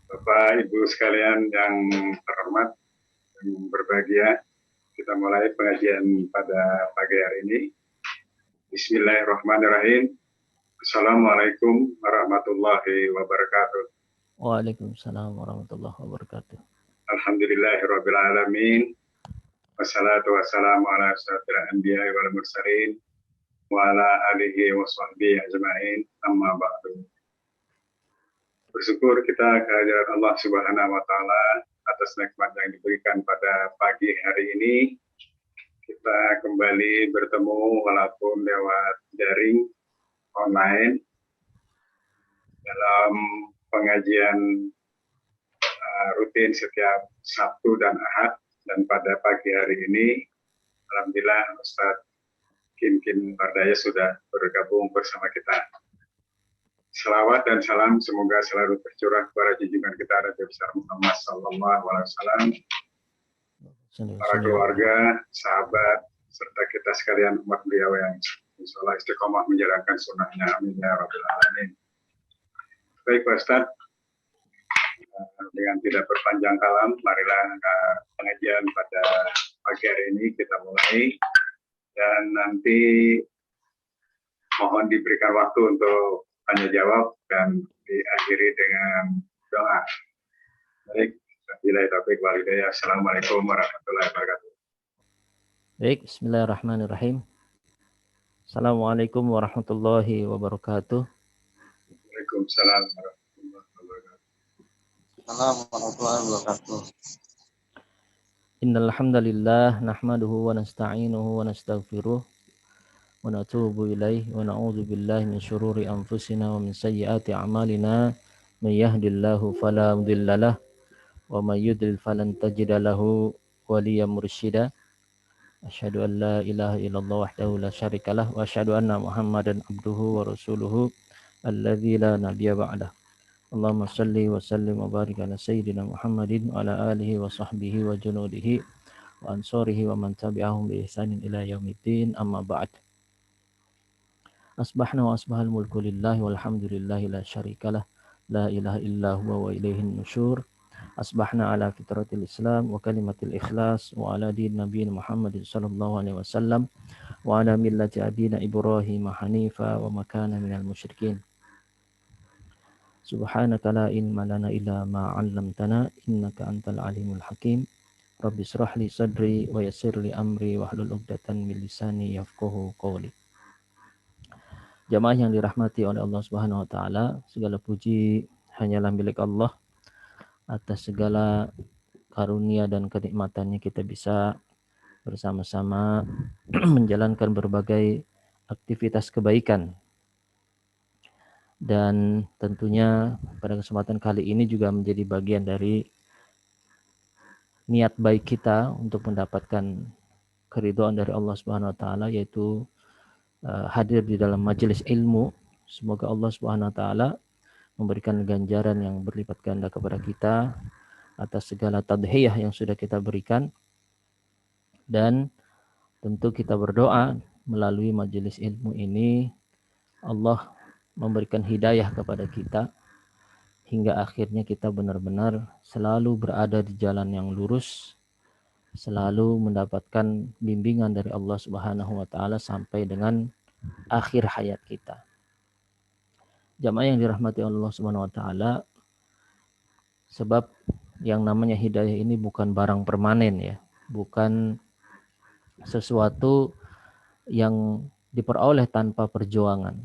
Bapak, Ibu sekalian yang terhormat, yang berbahagia, kita mulai pengajian pada pagi hari ini. Bismillahirrahmanirrahim. Assalamualaikum warahmatullahi wabarakatuh. Waalaikumsalam warahmatullahi wabarakatuh. Alhamdulillahirrabbilalamin. Wassalatu wassalamu ala asyrafil anbiya'i wal mursalin wa ala alihi wa sahbihi ajma'in, amma ba'du. Bersyukur kita kehadirat Allah Subhanahu wa Ta'ala atas nikmat yang diberikan pada pagi hari ini. Kita kembali bertemu walaupun lewat daring online dalam pengajian rutin setiap Sabtu dan Ahad. Dan pada pagi hari ini, alhamdulillah Ustadz Kinkin Bardaya sudah bergabung bersama kita. Salawat dan salam semoga selalu tercurah kepada junjungan kita Nabi besar Muhammad Sallallahu Alaihi Wasallam, para keluarga, sahabat, serta kita sekalian umat beliau yang insyaallah istiqomah menjalankan sunnahnya. Amin ya Rabbal Alamin. Baik Pak Ustadz, dengan tidak berpanjang kalam, marilah pengajian pada pagi hari ini kita mulai, dan nanti mohon diberikan waktu untuk tanya jawab dan diakhiri dengan doa. Baik, wabillahi taufiq wal hidayah. Assalamualaikum warahmatullahi wabarakatuh. Baik, bismillahirrahmanirrahim. Assalamualaikum warahmatullahi wabarakatuh. Waalaikumsalam warahmatullahi wabarakatuh. Assalamualaikum warahmatullahi wabarakatuh. Innal hamdalillah nahmaduhu wa nasta'inuhu wa nastaghfiruh wa natubu ilaihi wa na'udzu billahi min syururi anfusina wa min sayyiati a'malina. May yahdihillahu fala mudhillalah wa may yudlil falan tajida lahu waliyyan mursyida. Asyhadu an la ilaha illallah wahdahu la syarikalah wa asyhadu anna Muhammadan abduhu wa rasuluhu alladzi la nabiyya ba'dah. Allahumma salli wa sallim wa barik ala sayyidina Muhammadin wa ala alihi wa sahbihi wa junudihi wa ansorihi wa man tabi'ahum bi ihsanin ila yaumiddin, amma ba'd. Asbahna wa asbahal mulku lillahi walhamdulillahi la syarikalah la ilaha illa huwa wa ilaihin nusyur. Asbahna ala fitratil Islam wa kalimatil ikhlas wa ala din nabiyina Muhammadin sallallahu alaihi wasallam wa ala millati abina Ibrahim hanifa wa makana minal musyrikin. Subhanaka la ilma lana illa ma 'allamtana innaka antal alimul hakim. Rabbi shrah li sadri wa yassir li amri wahlul 'uqdatam min lisani yafqahu qawli. Jamaah yang dirahmati oleh Allah Subhanahu wa taala, segala puji hanyalah milik Allah. Atas segala karunia dan kenikmatannya kita bisa bersama-sama menjalankan berbagai aktivitas kebaikan. Dan tentunya pada kesempatan kali ini juga menjadi bagian dari niat baik kita untuk mendapatkan keridhaan dari Allah Subhanahu wa taala, yaitu hadir di dalam majelis ilmu. Semoga Allah Subhanahu wa taala memberikan ganjaran yang berlipat ganda kepada kita atas segala tadhiyah yang sudah kita berikan. Dan tentu kita berdoa melalui majelis ilmu ini Allah memberikan hidayah kepada kita hingga akhirnya kita benar-benar selalu berada di jalan yang lurus, selalu mendapatkan bimbingan dari Allah Subhanahu wa taala sampai dengan akhir hayat kita. Jamaah yang dirahmati Allah Subhanahu wa taala, sebab yang namanya hidayah ini bukan barang permanen ya, bukan sesuatu yang diperoleh tanpa perjuangan.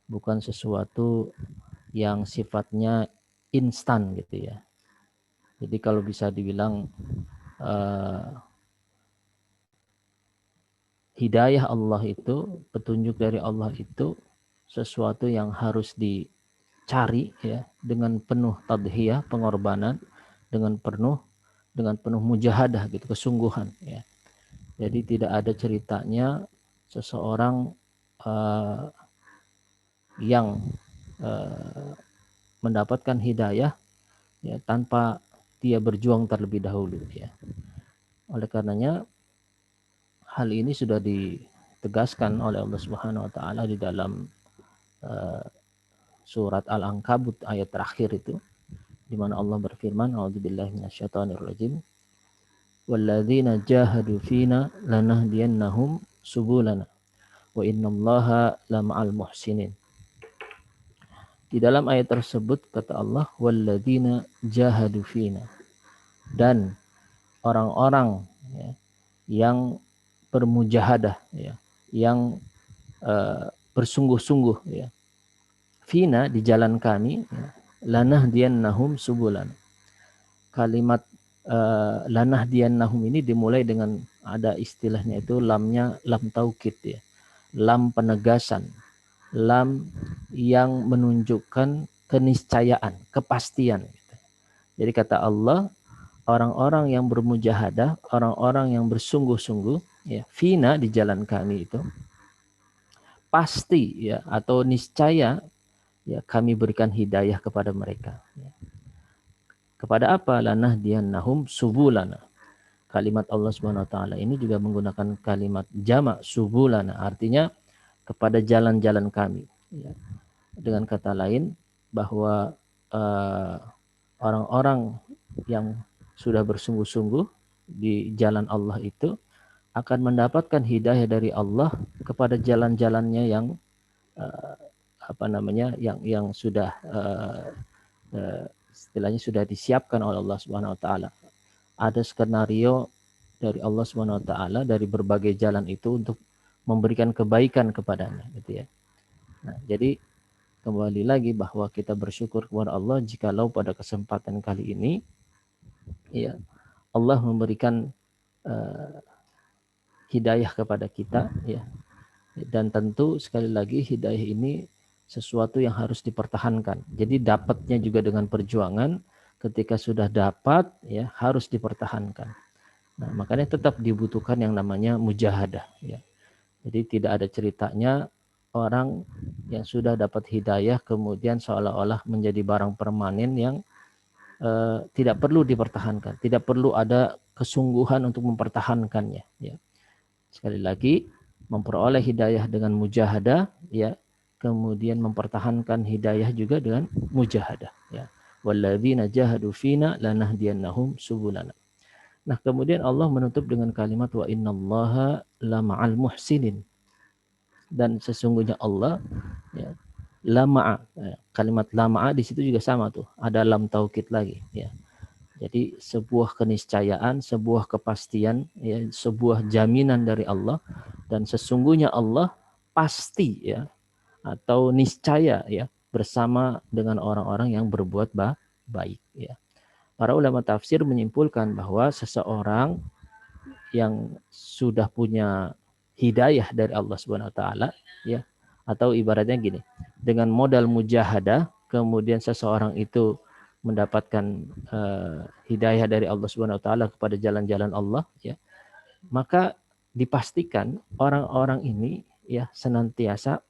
Bukan sesuatu yang sifatnya instan gitu ya. Jadi kalau bisa dibilang hidayah Allah itu, petunjuk dari Allah itu sesuatu yang harus dicari ya, dengan penuh tadhiyah, pengorbanan, dengan penuh mujahadah gitu, kesungguhan ya. Jadi tidak ada ceritanya seseorang yang mendapatkan hidayah ya tanpa dia berjuang terlebih dahulu ya. Oleh karenanya hal ini sudah ditegaskan oleh Allah Subhanahu wa taala di dalam surat Al-Ankabut ayat terakhir itu, di mana Allah berfirman, a'udzubillahi minasyaitonirrajim, walladzina jahadu fina lanahdiyannahum subulana wa innallaha lama'al muhsinin. Di dalam ayat tersebut kata Allah, walladzina jahadu fina, dan orang-orang ya, yang bermujahadah ya, yang bersungguh-sungguh ya, fina di jalan kami ya, lanahdiyannahum subulana. Kalimat lanahdiyannahum ini dimulai dengan ada istilahnya itu lamnya lam taukid ya, lam penegasan, lam yang menunjukkan keniscayaan, kepastian. Jadi kata Allah, orang-orang yang bermujahadah, orang-orang yang bersungguh-sungguh ya, fina di jalan kami itu pasti ya atau niscaya ya kami berikan hidayah kepada mereka. Ya. Kepada apa? Lanahdiyannahum subulana. Kalimat Allah Subhanahu wa taala ini juga menggunakan kalimat jamak subulana, artinya kepada jalan-jalan kami. Ya. Dengan kata lain bahwa orang-orang yang sudah bersungguh-sungguh di jalan Allah itu akan mendapatkan hidayah dari Allah kepada jalan-jalannya yang yang sudah istilahnya sudah disiapkan oleh Allah Subhanahu wa taala. Ada skenario dari Allah Subhanahu wa taala dari berbagai jalan itu untuk memberikan kebaikan kepadanya gitu ya. Nah, jadi kembali lagi bahwa kita bersyukur kepada Allah jikalau pada kesempatan kali ini ya Allah memberikan hidayah kepada kita ya. Dan tentu sekali lagi hidayah ini sesuatu yang harus dipertahankan. Jadi dapatnya juga dengan perjuangan, ketika sudah dapat ya harus dipertahankan. Nah, makanya tetap dibutuhkan yang namanya mujahadah ya. Jadi tidak ada ceritanya orang yang sudah dapat hidayah kemudian seolah-olah menjadi barang permanen yang tidak perlu dipertahankan, tidak perlu ada kesungguhan untuk mempertahankannya ya. Sekali lagi memperoleh hidayah dengan mujahadah ya, kemudian mempertahankan hidayah juga dengan mujahadah ya. Walladzina jahadu fina lanahdiyannahum subulana. Nah, kemudian Allah menutup dengan kalimat wa innallaha lama'al muhsinin. Dan sesungguhnya Allah ya, lama'a. Kalimat lama'a di situ juga sama tuh, ada lam taukid lagi ya. Jadi sebuah keniscayaan, sebuah kepastian, ya, sebuah jaminan dari Allah, dan sesungguhnya Allah pasti ya atau niscaya ya bersama dengan orang-orang yang berbuat baik ya. Para ulama tafsir menyimpulkan bahwa seseorang yang sudah punya hidayah dari Allah Subhanahu wa taala ya, atau ibaratnya gini, dengan modal mujahadah kemudian seseorang itu mendapatkan hidayah dari Allah Subhanahu wa taala kepada jalan-jalan Allah ya, maka dipastikan orang-orang ini ya senantiasa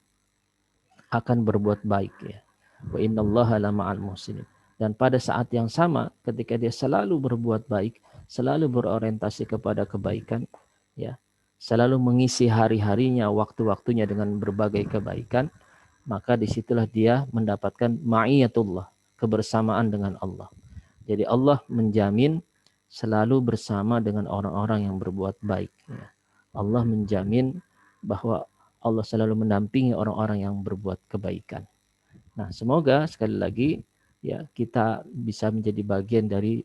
akan berbuat baik ya. Wa innallaha lama'al muhsinin. Dan pada saat yang sama ketika dia selalu berbuat baik, selalu berorientasi kepada kebaikan ya, selalu mengisi hari-harinya, waktu-waktunya dengan berbagai kebaikan, maka disitulah dia mendapatkan ma'iyatullah, kebersamaan dengan Allah. Jadi Allah menjamin selalu bersama dengan orang-orang yang berbuat baik. Ya. Allah menjamin bahwa Allah selalu mendampingi orang-orang yang berbuat kebaikan. Nah, semoga sekali lagi ya kita bisa menjadi bagian dari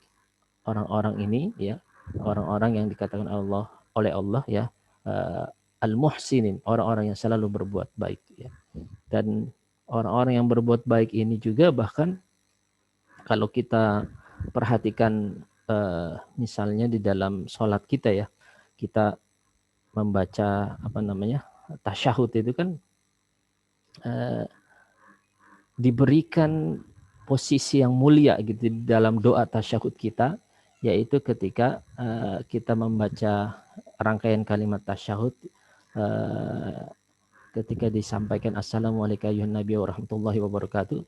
orang-orang ini ya, orang-orang yang dikatakan oleh Allah ya, al-muhsinin, orang-orang yang selalu berbuat baik ya. Dan orang-orang yang berbuat baik ini juga bahkan kalau kita perhatikan misalnya di dalam sholat kita ya, kita membaca tasyahud itu kan diberikan posisi yang mulia gitu di dalam doa tasyahud kita, yaitu ketika kita membaca rangkaian kalimat tasyahud ketika disampaikan assalamualaikum warahmatullahi warahmatullahi wabarakatuh,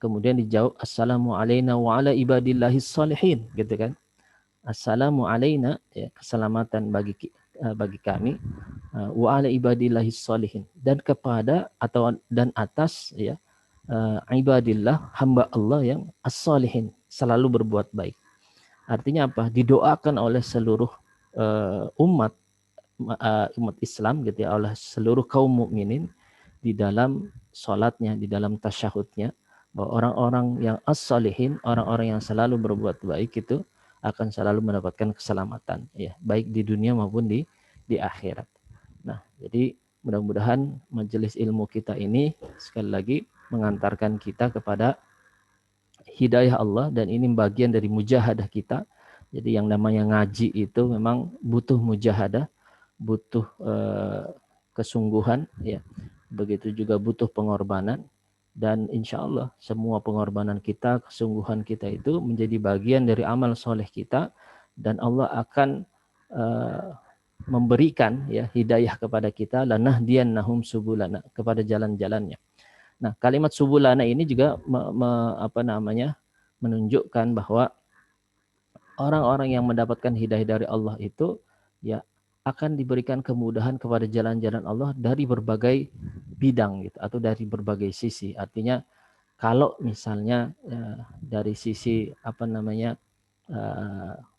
kemudian dijawab assalamu alaina wa ala ibadillahis salihin gitu kan. Assalamu alaina ya, keselamatan bagi kami, wa ala ibadillahis salihin, dan kepada atau dan atas ya ibadillah, hamba Allah yang as-salihin, selalu berbuat baik. Artinya apa? Didoakan oleh seluruh umat Islam gitu ya, oleh seluruh kaum mukminin di dalam salatnya, di dalam tasyahudnya, bahwa orang-orang yang as-salihin, orang-orang yang selalu berbuat baik itu akan selalu mendapatkan keselamatan ya, baik di dunia maupun di akhirat. Nah, jadi mudah-mudahan majelis ilmu kita ini sekali lagi mengantarkan kita kepada hidayah Allah, dan ini bagian dari mujahadah kita. Jadi yang namanya ngaji itu memang butuh mujahadah, butuh kesungguhan ya. Begitu juga butuh pengorbanan, dan insya Allah semua pengorbanan kita, kesungguhan kita itu menjadi bagian dari amal soleh kita, dan Allah akan memberikan ya hidayah kepada kita, lanahdiyannahum subulana, kepada jalan-jalannya. Nah, kalimat subulana ini juga menunjukkan bahwa orang-orang yang mendapatkan hidayah dari Allah itu ya akan diberikan kemudahan kepada jalan-jalan Allah dari berbagai bidang gitu, atau dari berbagai sisi. Artinya kalau misalnya dari sisi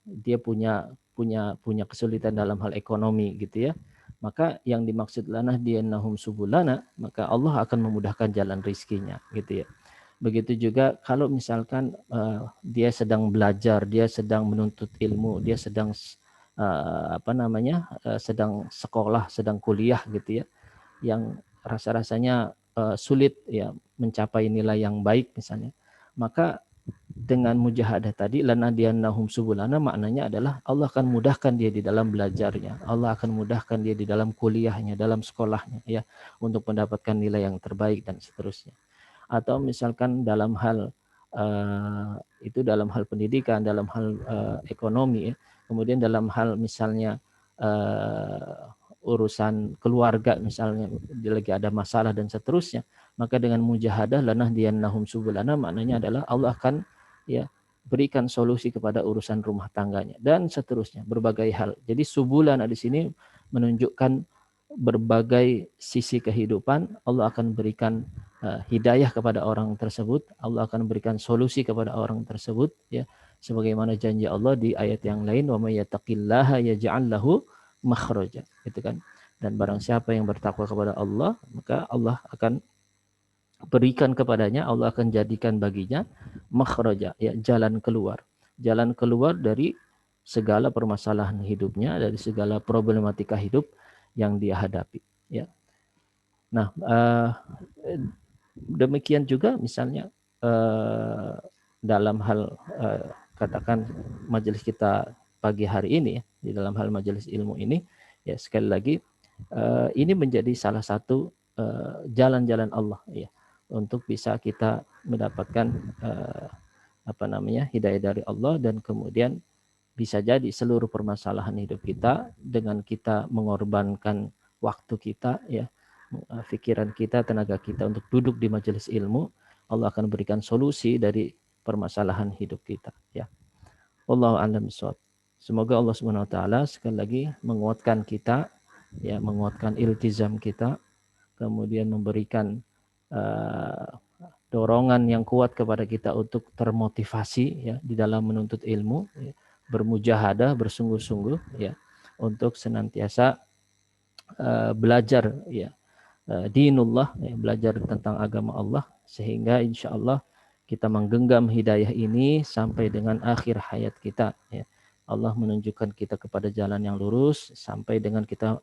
dia punya kesulitan dalam hal ekonomi gitu ya, maka yang dimaksud lanahdiyannahum subulana, maka Allah akan memudahkan jalan rizkinya gitu ya. Begitu juga kalau misalkan dia sedang belajar, dia sedang menuntut ilmu, dia sedang sedang sekolah, sedang kuliah gitu ya, yang rasa-rasanya sulit ya mencapai nilai yang baik misalnya, maka dengan mujahadah tadi, lanahdiyannahum subulana, maknanya adalah Allah akan mudahkan dia di dalam belajarnya, Allah akan mudahkan dia di dalam kuliahnya, dalam sekolahnya ya, untuk mendapatkan nilai yang terbaik dan seterusnya. Atau misalkan dalam hal dalam hal pendidikan, dalam hal ekonomi ya. Kemudian dalam hal misalnya urusan keluarga misalnya, dia lagi ada masalah dan seterusnya, maka dengan mujahadah lanahdiyannahum subulana, maknanya adalah Allah akan ya berikan solusi kepada urusan rumah tangganya dan seterusnya, berbagai hal. Jadi subulana di sini menunjukkan berbagai sisi kehidupan. Allah akan berikan hidayah kepada orang tersebut, Allah akan berikan solusi kepada orang tersebut ya, sebagaimana janji Allah di ayat yang lain, wa may yattaqillaha yaj'al lahu makhraja, gitu kan. Dan barang siapa yang bertakwa kepada Allah, maka Allah akan berikan kepadanya, Allah akan jadikan baginya makhraja ya, jalan keluar dari segala permasalahan hidupnya, dari segala problematika hidup yang dia hadapi ya. Nah, demikian juga misalnya dalam hal katakan majelis kita pagi hari ini ya, di dalam hal majelis ilmu ini ya, sekali lagi ini menjadi salah satu jalan-jalan Allah ya, untuk bisa kita mendapatkan hidayah dari Allah, dan kemudian bisa jadi seluruh permasalahan hidup kita, dengan kita mengorbankan waktu kita ya, pikiran kita, tenaga kita untuk duduk di majelis ilmu, Allah akan berikan solusi dari permasalahan hidup kita ya. Wallahu a'lam bishawab. Semoga Allah Subhanahu wa taala sekali lagi menguatkan kita ya, menguatkan iltizam kita, kemudian memberikan dorongan yang kuat kepada kita untuk termotivasi ya di dalam menuntut ilmu ya, bermujahadah, bersungguh-sungguh ya, untuk senantiasa belajar ya dinullah ya, belajar tentang agama Allah, sehingga insya Allah kita menggenggam hidayah ini sampai dengan akhir hayat kita ya. Allah menunjukkan kita kepada jalan yang lurus sampai dengan kita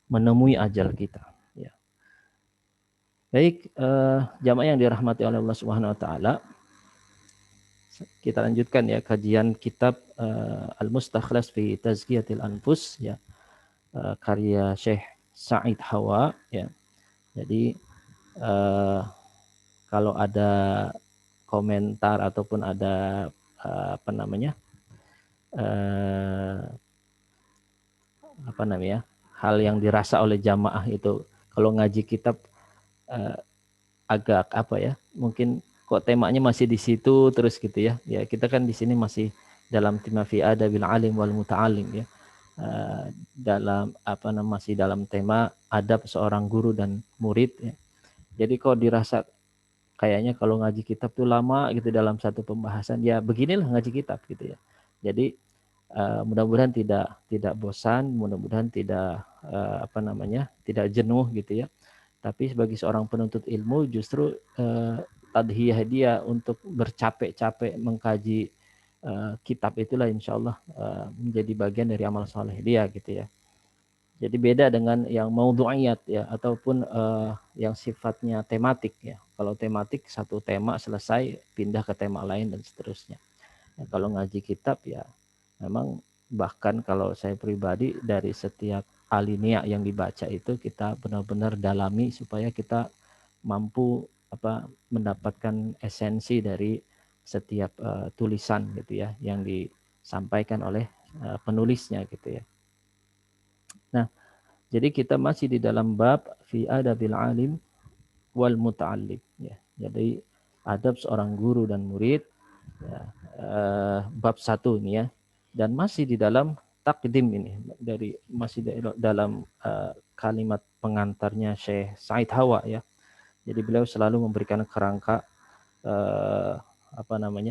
menemui ajal kita ya. Baik, jamaah yang dirahmati oleh Allah Subhanahu wa taala, kita lanjutkan ya kajian kitab Al-Mustakhlas fi Tazkiyatil Anfus ya, karya Syekh Sa'id Hawa ya. Jadi kalau ada komentar ataupun ada hal yang dirasa oleh jamaah itu kalau ngaji kitab agak mungkin kok temanya masih di situ terus gitu ya. Ya kita kan di sini masih dalam tema fi adabil alim wal muta'alim ya. Masih dalam tema adab seorang guru dan murid ya. Jadi kok dirasa kayaknya kalau ngaji kitab tuh lama gitu dalam satu pembahasan. Ya beginilah ngaji kitab gitu ya. Jadi mudah-mudahan tidak bosan, mudah-mudahan tidak tidak jenuh gitu ya. Tapi sebagai seorang penuntut ilmu justru tadhiyah dia untuk bercapek-capek mengkaji kitab itulah insya Allah menjadi bagian dari amal soleh dia gitu ya. Jadi beda dengan yang maudhu'iyat ya ataupun yang sifatnya tematik ya. Kalau tematik satu tema selesai pindah ke tema lain dan seterusnya. Ya, kalau ngaji kitab ya memang bahkan kalau saya pribadi dari setiap alinea yang dibaca itu kita benar-benar dalami supaya kita mampu mendapatkan esensi dari setiap tulisan gitu ya yang disampaikan oleh penulisnya gitu ya. Nah, jadi kita masih di dalam bab fi adabil alim wal muta'allim ya. Jadi adab seorang guru dan murid ya, bab 1 ini ya. Dan masih di dalam takdim ini masih dalam kalimat pengantarnya Syekh Said Hawa ya. Jadi beliau selalu memberikan kerangka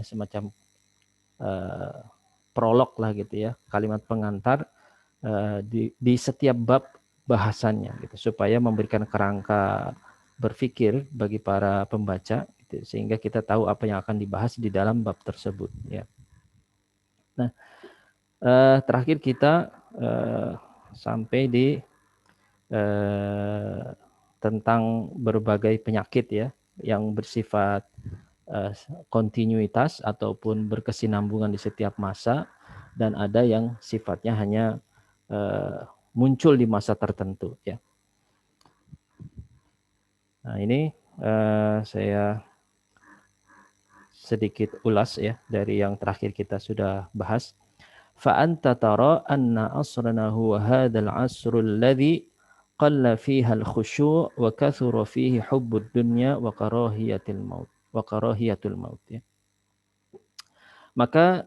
semacam prolog lah gitu ya, kalimat pengantar di setiap bab bahasannya gitu supaya memberikan kerangka berpikir bagi para pembaca gitu, sehingga kita tahu apa yang akan dibahas di dalam bab tersebut ya. Nah, terakhir kita sampai di tentang berbagai penyakit ya yang bersifat kontinuitas ataupun berkesinambungan di setiap masa, dan ada yang sifatnya hanya muncul di masa tertentu ya. Nah, ini saya sedikit ulas ya dari yang terakhir kita sudah bahas. Fa anta tara anna asrana huwa hadzal asrul ladzi qalla fiha al-khusyu' wa kathura fihi hubbud dunya wa karahiyatul maut ya. Maka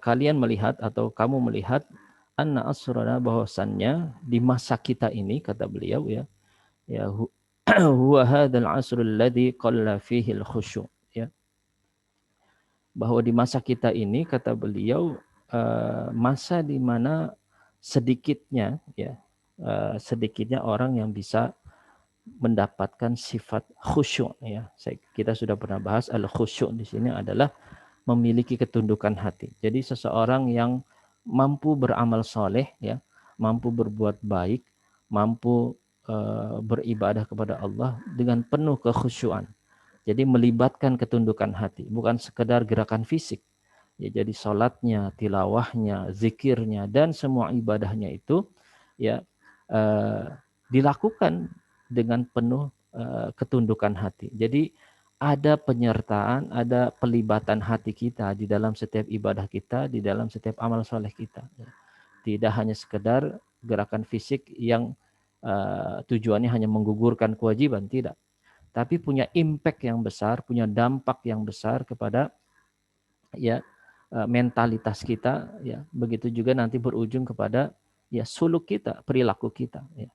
kalian melihat atau kamu melihat anna asrana bahwasannya di masa kita ini kata beliau ya huwa hadzal asrul ladzi qalla fihi al-khusyu' ya, bahwa di masa kita ini kata beliau masa di mana sedikitnya orang yang bisa mendapatkan sifat khusyuk ya. Kita sudah pernah bahas al-khusyuk di sini adalah memiliki ketundukan hati. Jadi seseorang yang mampu beramal soleh ya, mampu berbuat baik, mampu beribadah kepada Allah dengan penuh kekhusyuan. Jadi melibatkan ketundukan hati, bukan sekedar gerakan fisik. Ya, jadi salatnya, tilawahnya, zikirnya dan semua ibadahnya itu ya dilakukan dengan penuh ketundukan hati. Jadi ada penyertaan, ada pelibatan hati kita di dalam setiap ibadah kita, di dalam setiap amal soleh kita. Tidak hanya sekedar gerakan fisik yang tujuannya hanya menggugurkan kewajiban, tidak. Tapi punya impact yang besar, punya dampak yang besar kepada ya mentalitas kita, ya. Begitu juga nanti berujung kepada ya suluk kita, perilaku kita. Ya.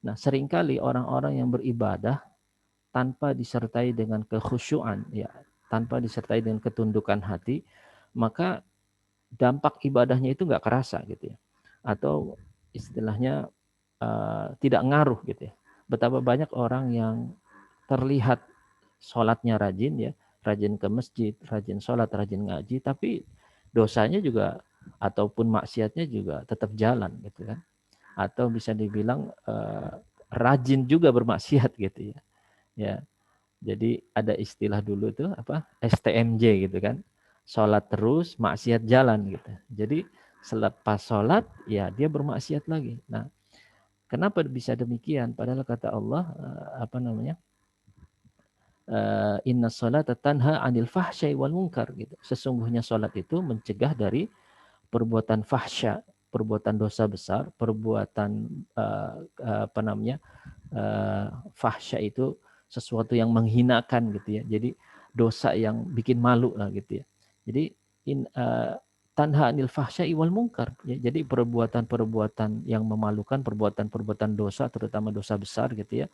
Nah, seringkali orang-orang yang beribadah tanpa disertai dengan kekhusyuan, ya, tanpa disertai dengan ketundukan hati, maka dampak ibadahnya itu nggak kerasa gitu ya, atau istilahnya tidak ngaruh gitu ya. Betapa banyak orang yang terlihat sholatnya rajin ya, rajin ke masjid, rajin sholat, rajin ngaji, tapi dosanya juga ataupun maksiatnya juga tetap jalan gitu kan, atau bisa dibilang rajin juga bermaksiat gitu ya. Ya, jadi ada istilah dulu tuh STMJ gitu kan, sholat terus, maksiat jalan gitu. Jadi selepas sholat ya dia bermaksiat lagi. Nah, kenapa bisa demikian? Padahal kata Allah inna sholata tanha anil fahsyai wal munkar gitu. Sesungguhnya sholat itu mencegah dari perbuatan fahsya, perbuatan dosa besar, perbuatan fahsya itu sesuatu yang menghinakan gitu ya. Jadi dosa yang bikin malu lah gitu ya. Jadi tanha anil fahsyai wal munkar ya. Jadi perbuatan-perbuatan yang memalukan, perbuatan-perbuatan dosa terutama dosa besar gitu ya,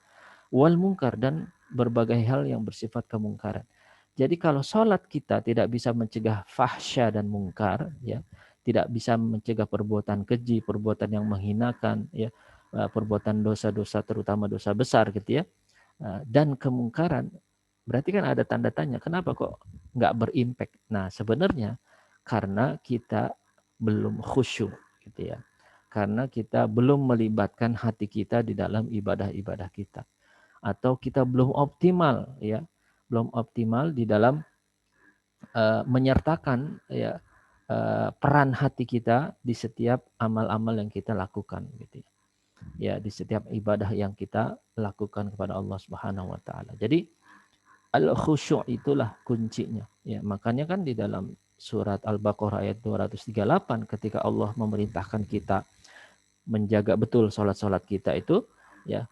wal munkar, dan berbagai hal yang bersifat kemungkaran. Jadi kalau sholat kita tidak bisa mencegah fahsya dan mungkar, ya, tidak bisa mencegah perbuatan keji, perbuatan yang menghinakan, ya, perbuatan dosa-dosa terutama dosa besar gitu ya, dan kemungkaran, berarti kan ada tanda tanya, kenapa kok nggak berimpact? Nah sebenarnya karena kita belum khusyuk gitu ya, karena kita belum melibatkan hati kita di dalam ibadah-ibadah kita, atau kita belum optimal ya, belum optimal di dalam menyertakan ya peran hati kita di setiap amal-amal yang kita lakukan gitu ya. Ya, di setiap ibadah yang kita lakukan kepada Allah Subhanahu wa taala. Jadi al-khusyuk itulah kuncinya. Ya, makanya kan di dalam surat Al-Baqarah ayat 238 ketika Allah memerintahkan kita menjaga betul salat-salat kita itu, ya,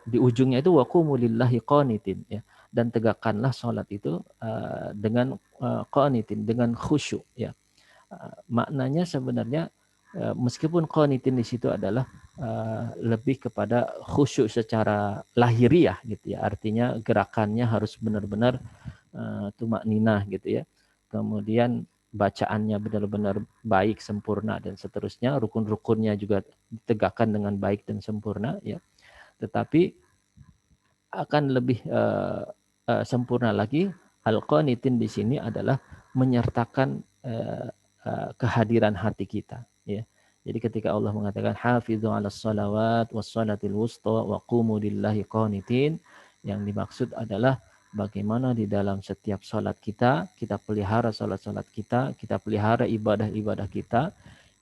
di ujungnya itu waqumu lillahi qanitin, ya, dan tegakkanlah salat itu dengan qanitin, dengan khusyuk ya. Maknanya sebenarnya meskipun qanitin di situ adalah lebih kepada khusyuk secara lahiriah gitu ya, artinya gerakannya harus benar-benar tumakninah gitu ya, kemudian bacaannya benar-benar baik, sempurna dan seterusnya, rukun-rukunnya juga ditegakkan dengan baik dan sempurna ya. Tetapi akan lebih sempurna lagi al-qanitin di sini adalah menyertakan kehadiran hati kita ya. Jadi ketika Allah mengatakan hafizu 'alas salawat was salatil wusta wa qumu lillahi qanitin, yang dimaksud adalah bagaimana di dalam setiap salat kita pelihara salat-salat kita pelihara ibadah-ibadah kita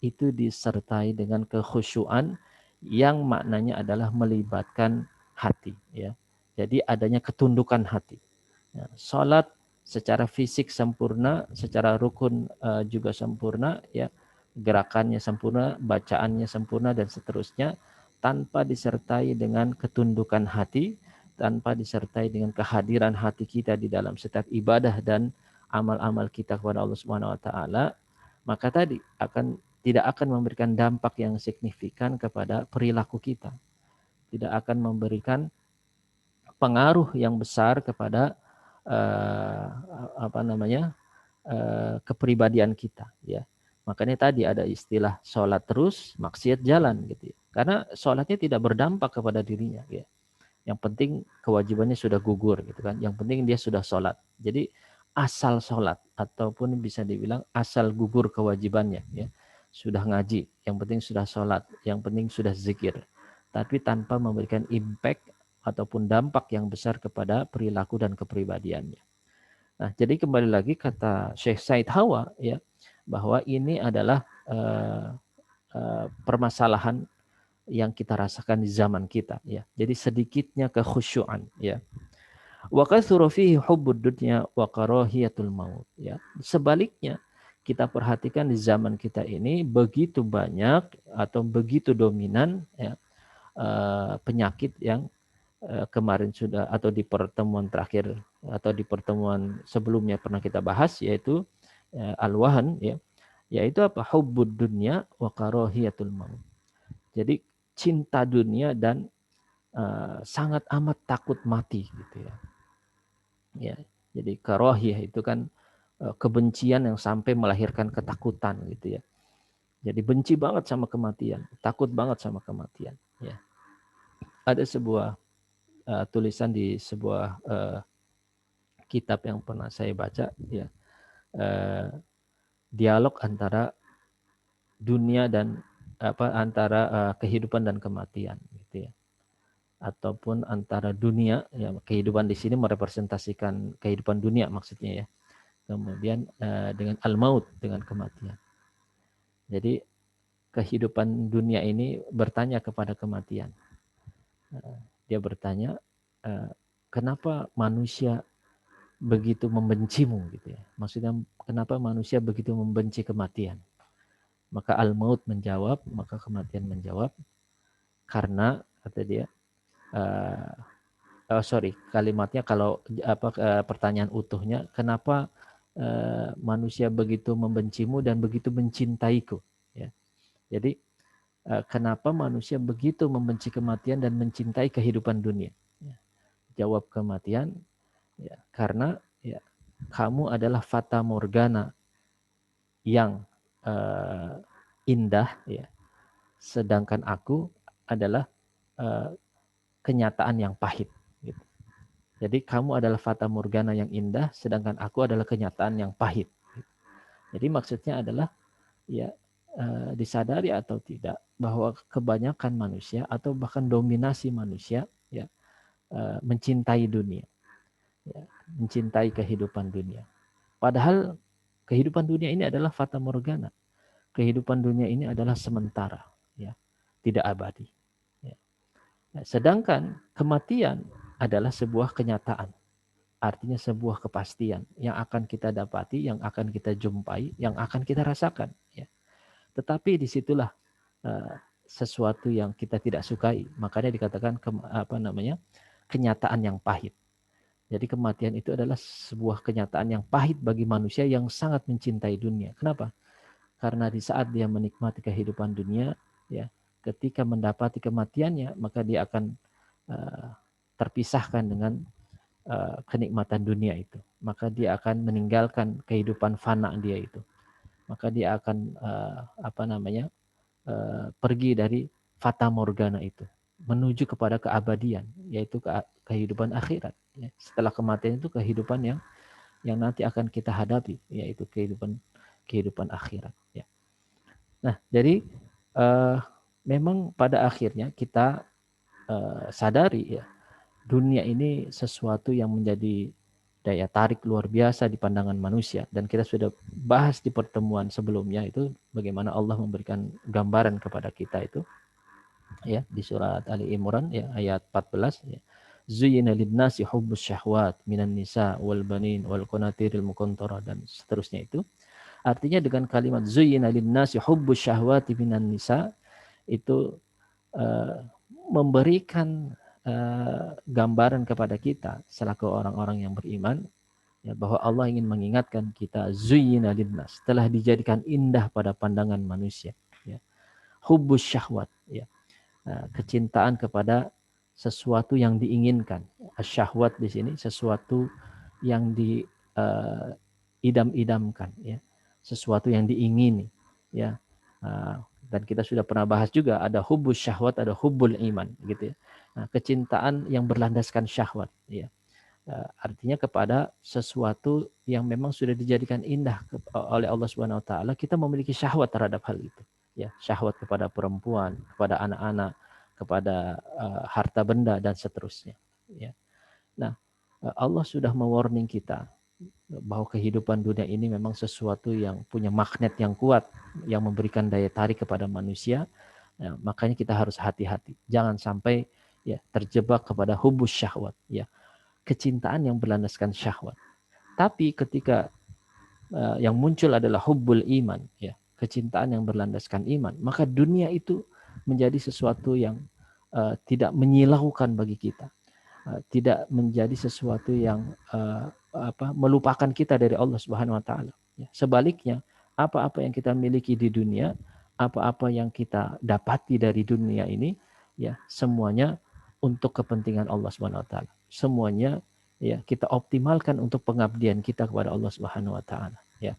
itu disertai dengan kekhusyuan yang maknanya adalah melibatkan hati ya. Jadi adanya ketundukan hati. Ya, salat secara fisik sempurna, secara rukun juga sempurna ya, gerakannya sempurna, bacaannya sempurna dan seterusnya, tanpa disertai dengan ketundukan hati, tanpa disertai dengan kehadiran hati kita di dalam setiap ibadah dan amal-amal kita kepada Allah Subhanahu wa taala, maka tadi tidak akan memberikan dampak yang signifikan kepada perilaku kita. Tidak akan memberikan pengaruh yang besar kepada kepribadian kita ya. Makanya tadi ada istilah sholat terus maksiat jalan gitu ya. Karena sholatnya tidak berdampak kepada dirinya ya. Yang penting kewajibannya sudah gugur gitu kan. Yang penting dia sudah sholat. Jadi asal sholat ataupun bisa dibilang asal gugur kewajibannya ya. Sudah ngaji, yang penting sudah sholat, yang penting sudah zikir. Tapi tanpa memberikan impact ataupun dampak yang besar kepada perilaku dan kepribadiannya. Nah, jadi kembali lagi kata Syekh Said Hawa ya, bahwa ini adalah permasalahan yang kita rasakan di zaman kita ya. Jadi sedikitnya kekhusyuan ya. Wa katsura fihi hubbud dunya wa karahiyatul maut ya. Sebaliknya kita perhatikan di zaman kita ini begitu banyak atau begitu dominan ya, penyakit yang kemarin sudah atau di pertemuan terakhir atau di pertemuan sebelumnya pernah kita bahas, yaitu al-wahan ya, yaitu apa? Hubbud dunya wa karahiyatul maut. Jadi cinta dunia dan sangat amat takut mati gitu ya. Ya, jadi karahiyah itu kan kebencian yang sampai melahirkan ketakutan gitu ya. Jadi benci banget sama kematian, takut banget sama kematian ya. Ada sebuah tulisan di sebuah kitab yang pernah saya baca ya, dialog antara dunia dan antara kehidupan dan kematian gitu ya, ataupun antara dunia ya, kehidupan di sini merepresentasikan kehidupan dunia maksudnya ya, kemudian dengan al-maut, dengan kematian. Jadi kehidupan dunia ini bertanya kepada kematian. Dia bertanya, kenapa manusia begitu membencimu gitu ya. Maksudnya kenapa manusia begitu membenci kematian? Maka al-maut menjawab, maka kematian menjawab, karena kata dia, kalimatnya kalau pertanyaan utuhnya, kenapa manusia begitu membencimu dan begitu mencintaiku? Ya. Jadi kenapa manusia begitu membenci kematian dan mencintai kehidupan dunia? Ya. Jawab kematian, ya, karena ya, kamu adalah fata morgana yang indah, ya, sedangkan aku adalah kenyataan yang pahit. Gitu. Jadi kamu adalah fata morgana yang indah, sedangkan aku adalah kenyataan yang pahit. Jadi maksudnya adalah ya disadari atau tidak bahwa kebanyakan manusia atau bahkan dominasi manusia ya mencintai dunia, ya, mencintai kehidupan dunia. Padahal kehidupan dunia ini adalah fata morgana. Kehidupan dunia ini adalah sementara, ya, tidak abadi. Ya. Sedangkan kematian adalah sebuah kenyataan, artinya sebuah kepastian yang akan kita dapati, yang akan kita jumpai, yang akan kita rasakan. Ya. Tetapi disitulah sesuatu yang kita tidak sukai, makanya dikatakan kenyataan yang pahit. Jadi kematian itu adalah sebuah kenyataan yang pahit bagi manusia yang sangat mencintai dunia. Kenapa? Karena di saat dia menikmati kehidupan dunia, ya, ketika mendapati kematiannya, maka dia akan terpisahkan dengan kenikmatan dunia itu. Maka dia akan meninggalkan kehidupan fana dia itu. Maka dia akan pergi dari fata morgana itu menuju kepada keabadian, yaitu kehidupan akhirat. Ya. Setelah kematian itu kehidupan yang nanti akan kita hadapi, yaitu kehidupan akhirat. Ya. Nah, jadi memang pada akhirnya kita sadari ya, dunia ini sesuatu yang menjadi daya tarik luar biasa di pandangan manusia, dan kita sudah bahas di pertemuan sebelumnya itu bagaimana Allah memberikan gambaran kepada kita itu ya di surat Ali Imran ya ayat 14 ya. Zuyyina lin-nasi hubbus syahwat minan nisa wal banin wal qanatiril muqantarah dan seterusnya itu. Artinya dengan kalimat zuyyina lin-nasi hubbus syahwati minan nisa itu memberikan gambaran kepada kita selaku orang-orang yang beriman ya, bahwa Allah ingin mengingatkan kita zuyyina linnas, telah dijadikan indah pada pandangan manusia ya. Hubbus syahwat ya. Kecintaan kepada sesuatu yang diinginkan. Syahwat di sini sesuatu yang diidam-idamkan ya. Sesuatu yang diingini ya. Dan kita sudah pernah bahas juga ada hubbus syahwat, ada hubbul iman gitu ya. Nah, kecintaan yang berlandaskan syahwat ya. Artinya kepada sesuatu yang memang sudah dijadikan indah oleh Allah Subhanahu wa taala, kita memiliki syahwat terhadap hal itu ya, syahwat kepada perempuan, kepada anak-anak, kepada harta benda dan seterusnya ya. Nah, Allah sudah mewarning kita bahwa kehidupan dunia ini memang sesuatu yang punya magnet yang kuat yang memberikan daya tarik kepada manusia. Ya, makanya kita harus hati-hati, jangan sampai ya terjebak kepada hubus syahwat ya, kecintaan yang berlandaskan syahwat. Tapi ketika yang muncul adalah hubbul iman ya, kecintaan yang berlandaskan iman, maka dunia itu menjadi sesuatu yang tidak menyilaukan bagi kita, tidak menjadi sesuatu yang melupakan kita dari Allah Subhanahu wa taala ya. Sebaliknya, apa-apa yang kita miliki di dunia, apa-apa yang kita dapati dari dunia ini ya, semuanya untuk kepentingan Allah Subhanahu wa taala. Semuanya ya kita optimalkan untuk pengabdian kita kepada Allah Subhanahu wa taala ya.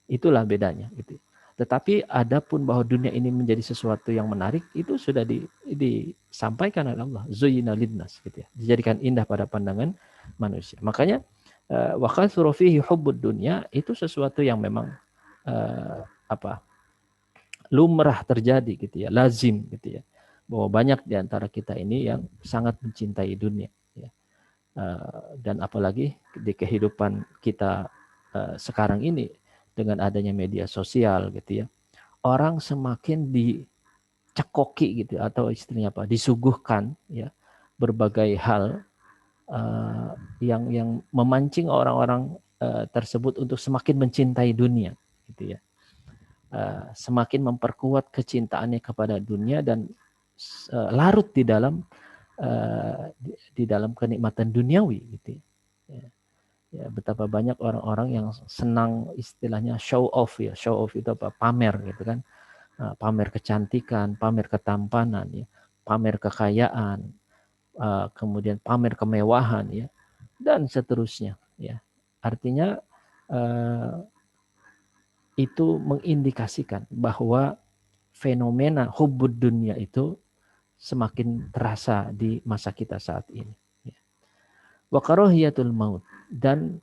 Itulah bedanya gitu. Tetapi adapun bahwa dunia ini menjadi sesuatu yang menarik, itu sudah disampaikan oleh Allah, zuyyina linnas gitu ya. Dijadikan indah pada pandangan manusia. Makanya wa katsura fihi hubbud dunya itu sesuatu yang memang lumrah terjadi gitu ya, lazim gitu ya. Bahwa banyak di antara kita ini yang sangat mencintai dunia ya. Dan apalagi di kehidupan kita sekarang ini dengan adanya media sosial gitu ya, orang semakin dicekoki gitu atau istilahnya disuguhkan ya berbagai hal yang memancing orang-orang tersebut untuk semakin mencintai dunia gitu ya, semakin memperkuat kecintaannya kepada dunia dan larut di dalam kenikmatan duniawi gitu ya. Ya, betapa banyak orang-orang yang senang istilahnya show off ya. Show off itu pamer gitu kan. pamer kecantikan, pamer ketampanan, ya, pamer kekayaan, kemudian pamer kemewahan, ya, dan seterusnya. Ya, artinya itu mengindikasikan bahwa fenomena hubbud dunia itu semakin terasa di masa kita saat ini. Wa karahiyatul maut, dan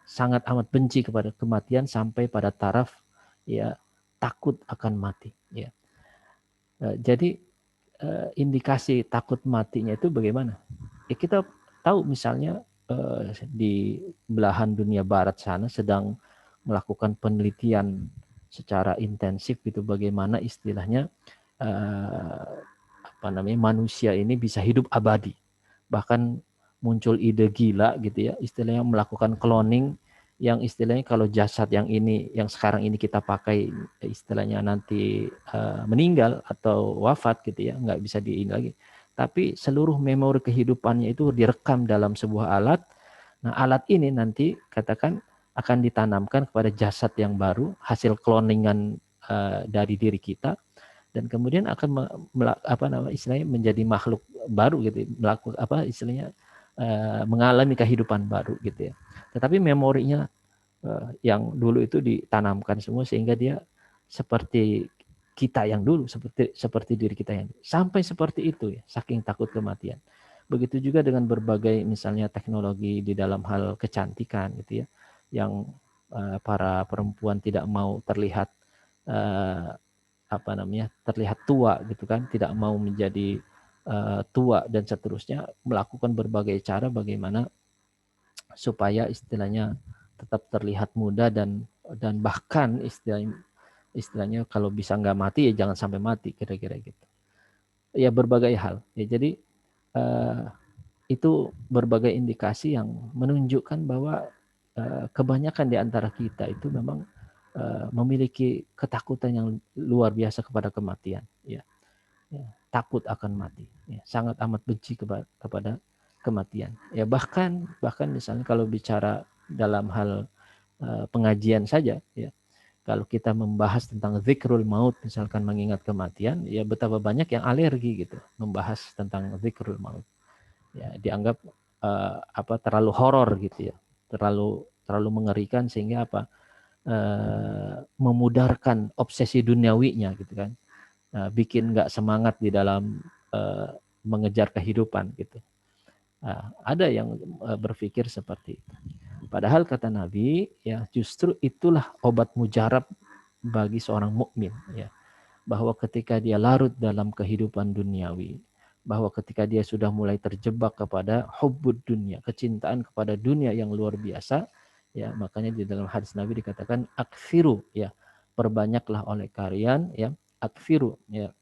sangat amat benci kepada kematian sampai pada taraf ya takut akan mati. Ya. Jadi indikasi takut matinya itu bagaimana? Ya, kita tahu misalnya di belahan dunia barat sana sedang melakukan penelitian secara intensif gitu bagaimana istilahnya manusia ini bisa hidup abadi. Bahkan muncul ide gila gitu ya, istilahnya melakukan cloning yang istilahnya kalau jasad yang ini yang sekarang ini kita pakai istilahnya nanti meninggal atau wafat gitu ya, nggak bisa diini lagi. Tapi seluruh memori kehidupannya itu direkam dalam sebuah alat. Nah, alat ini nanti katakan akan ditanamkan kepada jasad yang baru hasil cloningan dari diri kita, dan kemudian akan istilahnya menjadi makhluk baru gitu, mengalami kehidupan baru gitu ya. Tetapi memorinya yang dulu itu ditanamkan semua sehingga dia seperti kita yang dulu, seperti diri kita yang dulu. Sampai seperti itu ya, saking takut kematian. Begitu juga dengan berbagai misalnya teknologi di dalam hal kecantikan gitu ya, yang para perempuan tidak mau terlihat terlihat tua gitu kan, tidak mau menjadi tua dan seterusnya, melakukan berbagai cara bagaimana supaya istilahnya tetap terlihat muda dan bahkan istilahnya kalau bisa nggak mati ya jangan sampai mati, kira-kira gitu. Ya berbagai hal. Ya jadi itu berbagai indikasi yang menunjukkan bahwa kebanyakan di antara kita itu memang memiliki ketakutan yang luar biasa kepada kematian. Ya. Takut akan mati. Ya. Sangat amat benci kepada kematian. Ya bahkan misalnya kalau bicara dalam hal pengajian saja, ya. Kalau kita membahas tentang zikrul maut, misalkan mengingat kematian, ya betapa banyak yang alergi gitu membahas tentang zikrul maut. Ya, dianggap terlalu horor gitu ya, terlalu mengerikan sehingga memudarkan obsesi duniawinya gitu kan, bikin nggak semangat di dalam mengejar kehidupan gitu. Ada yang berpikir seperti itu. Padahal kata Nabi ya justru itulah obat mujarab bagi seorang mukmin ya, bahwa ketika dia larut dalam kehidupan duniawi, bahwa ketika dia sudah mulai terjebak kepada hubbud dunia, kecintaan kepada dunia yang luar biasa, ya makanya di dalam hadis Nabi dikatakan akfiru, ya perbanyaklah oleh kalian, ya akfiru, ya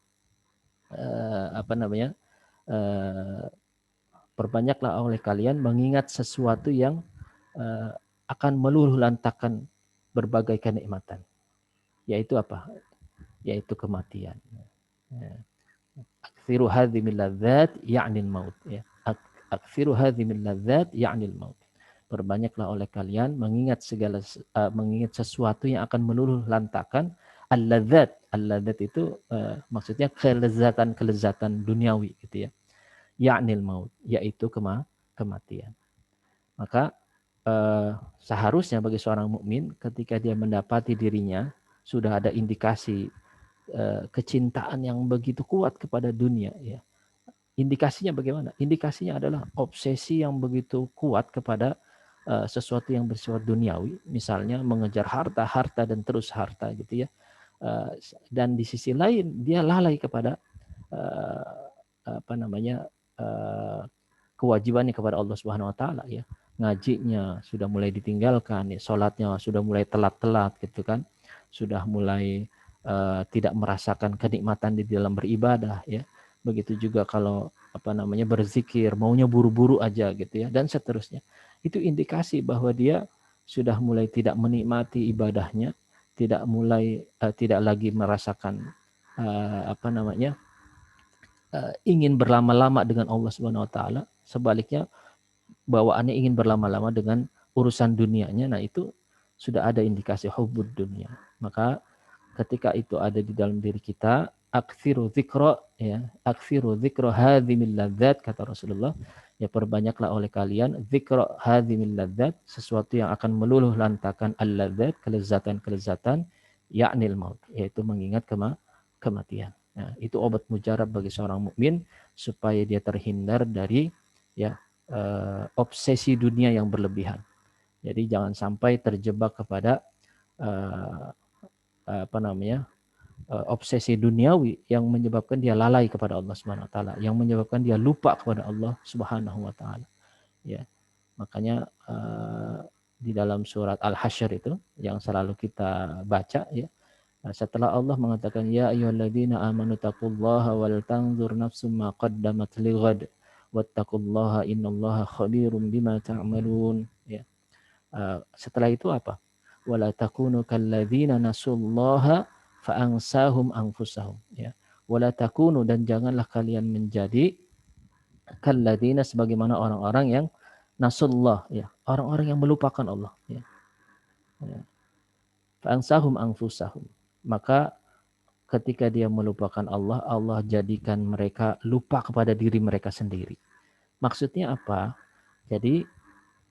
perbanyaklah oleh kalian mengingat sesuatu yang akan meluluh lantakan berbagai kenikmatan, yaitu apa? Yaitu kematian. Akfiru hadhimil ladzat ya'nil maut, ya. Akfiru hadhimil ladzat ya'nil maut. Perbanyaklah oleh kalian mengingat mengingat sesuatu yang akan meluluh lantakan al-ladzat. Al-ladzat itu maksudnya kelezatan duniawi gitu ya. Ya'nil maut, yaitu kematian. Maka seharusnya bagi seorang mukmin ketika dia mendapati dirinya sudah ada indikasi kecintaan yang begitu kuat kepada dunia, ya. Indikasinya bagaimana? Indikasinya adalah obsesi yang begitu kuat kepada sesuatu yang bersifat duniawi, misalnya mengejar harta dan terus harta gitu ya. Dan di sisi lain dia lalai kepada kewajibannya kepada Allah Subhanahu wa taala, ya. Ngajinya sudah mulai ditinggalkan, ya. Salatnya sudah mulai telat-telat gitu kan. Sudah mulai tidak merasakan kenikmatan di dalam beribadah, ya. Begitu juga kalau berzikir maunya buru-buru aja gitu ya, dan seterusnya. Itu indikasi bahwa dia sudah mulai tidak menikmati ibadahnya, tidak lagi merasakan ingin berlama-lama dengan Allah Subhanahu wa taala, sebaliknya bawaannya ingin berlama-lama dengan urusan dunianya. Nah, itu sudah ada indikasi hubbud dunia. Maka ketika itu ada di dalam diri kita, aktsiru dzikra, ya, aktsiru dzikra hadzimil ladzat, kata Rasulullah, ya perbanyaklah oleh kalian dzikra hadzimil ladzat, sesuatu yang akan meluluh lantakan al-ladzat, kelezatan-kelezatan, yaknil maut, yaitu mengingat kematian. Nah, itu obat mujarab bagi seorang mukmin supaya dia terhindar dari ya obsesi dunia yang berlebihan. Jadi jangan sampai terjebak kepada obsesi duniawi yang menyebabkan dia lalai kepada Allah Subhanahu wa taala, yang menyebabkan dia lupa kepada Allah Subhanahu wa taala. Ya. Makanya di dalam surat Al-Hasyr itu yang selalu kita baca, ya. Setelah Allah mengatakan ya ayyuhalladzina amanu taqullaha wal tanzur nafsum ma qaddamat lighad wattaqullaha innallaha khabirum bima ta'malun, ya. Setelah itu apa? Wala takunu kalladzina nasullaha fa'ansahum anfusahum, ya. Wala takunu, dan janganlah kalian menjadi kalladzina, sebagaimana orang-orang yang nasullah, ya, orang-orang yang melupakan Allah, ya. Fa'ansahum anfusahum, maka ketika dia melupakan Allah, Allah jadikan mereka lupa kepada diri mereka sendiri. Maksudnya apa? Jadi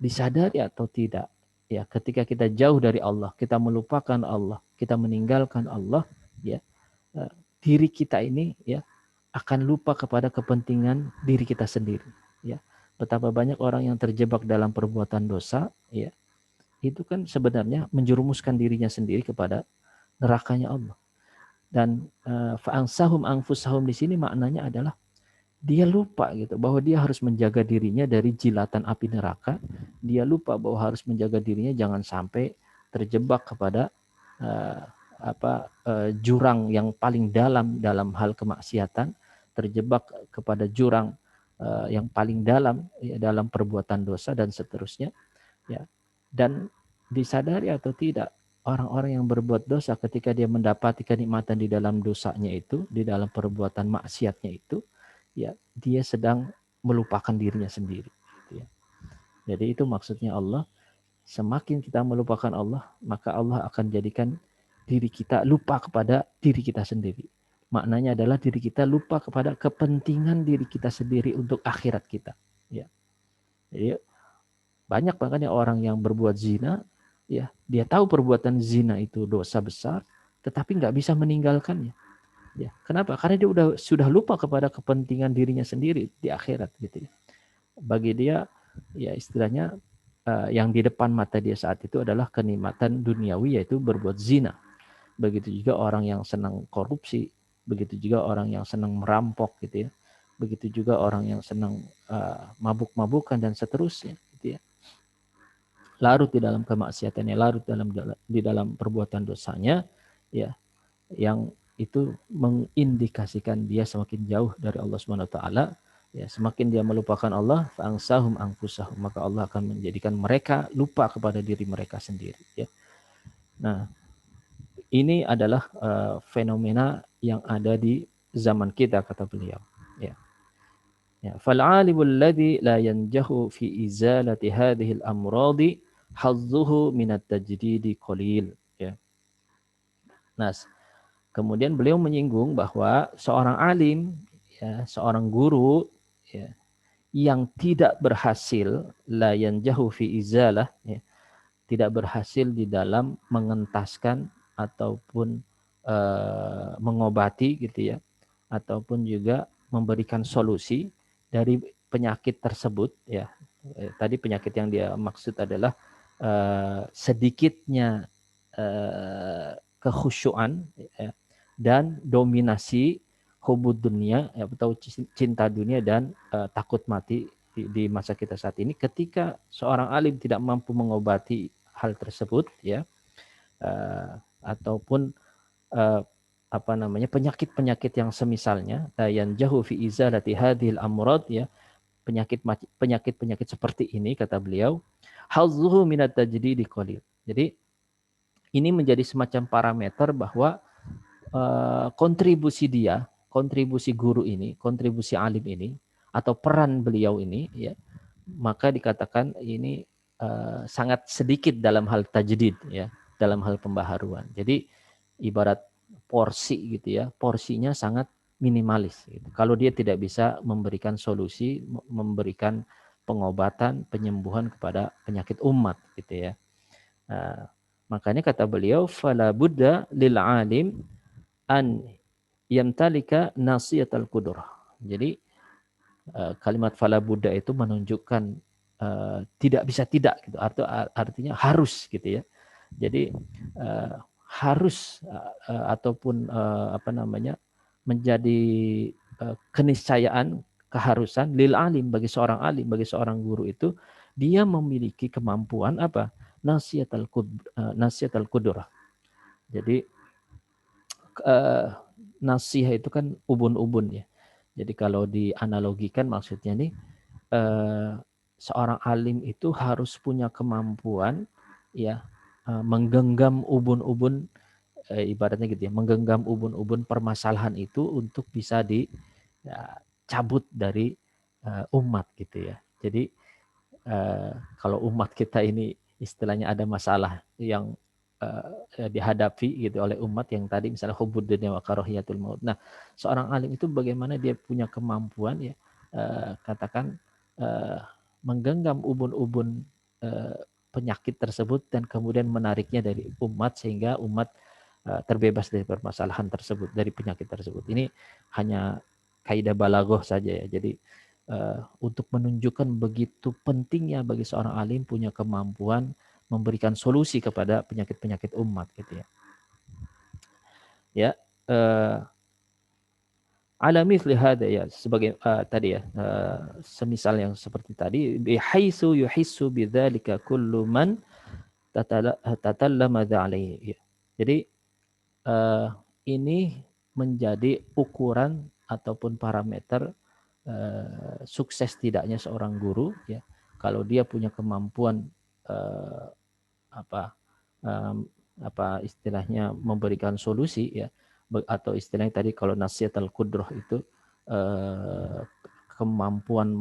disadari atau tidak, ya, ketika kita jauh dari Allah, kita melupakan Allah, kita meninggalkan Allah, ya, diri kita ini, ya, akan lupa kepada kepentingan diri kita sendiri, ya. Betapa banyak orang yang terjebak dalam perbuatan dosa, ya, itu kan sebenarnya menjerumuskan dirinya sendiri kepada nerakanya Allah. Dan fa'ansahum anfusahum di sini maknanya adalah dia lupa gitu bahwa dia harus menjaga dirinya dari jilatan api neraka. Dia lupa bahwa harus menjaga dirinya jangan sampai terjebak kepada jurang yang paling dalam hal kemaksiatan, terjebak kepada jurang yang paling dalam, ya, dalam perbuatan dosa dan seterusnya, ya. Dan disadari atau tidak, orang-orang yang berbuat dosa ketika dia mendapati kenikmatan di dalam dosanya itu, di dalam perbuatan maksiatnya itu, ya, dia sedang melupakan dirinya sendiri, gitu, ya. Jadi itu maksudnya Allah, semakin kita melupakan Allah, maka Allah akan jadikan diri kita lupa kepada diri kita sendiri. Maknanya adalah diri kita lupa kepada kepentingan diri kita sendiri untuk akhirat kita, ya. Jadi banyak makanya orang yang berbuat zina, ya, dia tahu perbuatan zina itu dosa besar, tetapi nggak bisa meninggalkannya. Ya, kenapa? Karena dia sudah lupa kepada kepentingan dirinya sendiri di akhirat, gitu, ya. Bagi dia, ya, istilahnya yang di depan mata dia saat itu adalah kenikmatan duniawi, yaitu berbuat zina. Begitu juga orang yang senang korupsi, begitu juga orang yang senang merampok, gitu, ya. Begitu juga orang yang senang mabuk-mabukan dan seterusnya, gitu, ya. Larut di dalam kemaksiatannya, larut di dalam perbuatan dosanya, ya, yang itu mengindikasikan dia semakin jauh dari Allah Subhanahu wa taala, ya. Semakin dia melupakan Allah, fa'ansahum anfusahum, maka Allah akan menjadikan mereka lupa kepada diri mereka sendiri, ya. Nah, ini adalah fenomena yang ada di zaman kita, kata beliau, ya. Ya, fal'alimul ladzi la yanjahu fi izalati hadhihi al-amradi hazzuhu minat tajdidi qalil, ya. Nah, kemudian beliau menyinggung bahwa seorang alim, ya, seorang guru, ya, yang tidak berhasil la yanjahu fi izalah, ya, tidak berhasil di dalam mengentaskan ataupun mengobati, gitu, ya, ataupun juga memberikan solusi dari penyakit tersebut, ya. Tadi penyakit yang dia maksud adalah sedikitnya kekhusyuan, ya, dan dominasi hubud dunia, ya, atau cinta dunia dan takut mati di masa kita saat ini. Ketika seorang alim tidak mampu mengobati hal tersebut, ya, ataupun penyakit-penyakit yang semisalnya, yang jauh fi izalati hadhil amrad, ya, penyakit-penyakit seperti ini, kata beliau, hazzuhu minat tajdidi qalil. Jadi ini menjadi semacam parameter bahwa kontribusi guru ini, kontribusi alim ini, atau peran beliau ini, ya, maka dikatakan ini sangat sedikit dalam hal tajdid, ya, dalam hal pembaharuan. Jadi ibarat porsi gitu ya, porsinya sangat minimalis gitu. Kalau dia tidak bisa memberikan solusi, memberikan pengobatan, penyembuhan kepada penyakit umat gitu ya. Makanya kata beliau, fala budda lil alim an yamtalika nasiyatal qudrah. Jadi kalimat fala budda itu menunjukkan tidak bisa tidak gitu. Artinya harus gitu ya. Jadi harus ataupun apa namanya menjadi keniscayaan, keharusan lil alim, bagi seorang alim, bagi seorang guru itu dia memiliki kemampuan apa? Nasiyatul qudrah. Jadi nasihah itu kan ubun-ubun ya. Jadi kalau dianalogikan maksudnya nih seorang alim itu harus punya kemampuan ya menggenggam ubun-ubun ibaratnya gitu ya, menggenggam ubun-ubun permasalahan itu untuk bisa dicabut dari umat gitu ya. Jadi kalau umat kita ini istilahnya ada masalah yang dihadapi gitu oleh umat yang tadi misalnya hubbud dunya wa karahiyatul maut. Nah, seorang alim itu bagaimana dia punya kemampuan ya katakan menggenggam ubun-ubun penyakit tersebut dan kemudian menariknya dari umat sehingga umat terbebas dari permasalahan tersebut, dari penyakit tersebut. Ini hanya kaidah balaghah saja ya. Jadi untuk menunjukkan begitu pentingnya bagi seorang alim punya kemampuan memberikan solusi kepada penyakit-penyakit umat gitu ya. Ya, ala mithli hada ya, sebagai tadi ya, semisal yang seperti tadi, bihaitsu yuhissu bidzalika kullu man tatallama alaihi. Jadi ini menjadi ukuran ataupun parameter sukses tidaknya seorang guru ya. Kalau dia punya kemampuan apa istilahnya memberikan solusi ya, atau istilahnya tadi kalau nasihatul qudrah itu kemampuan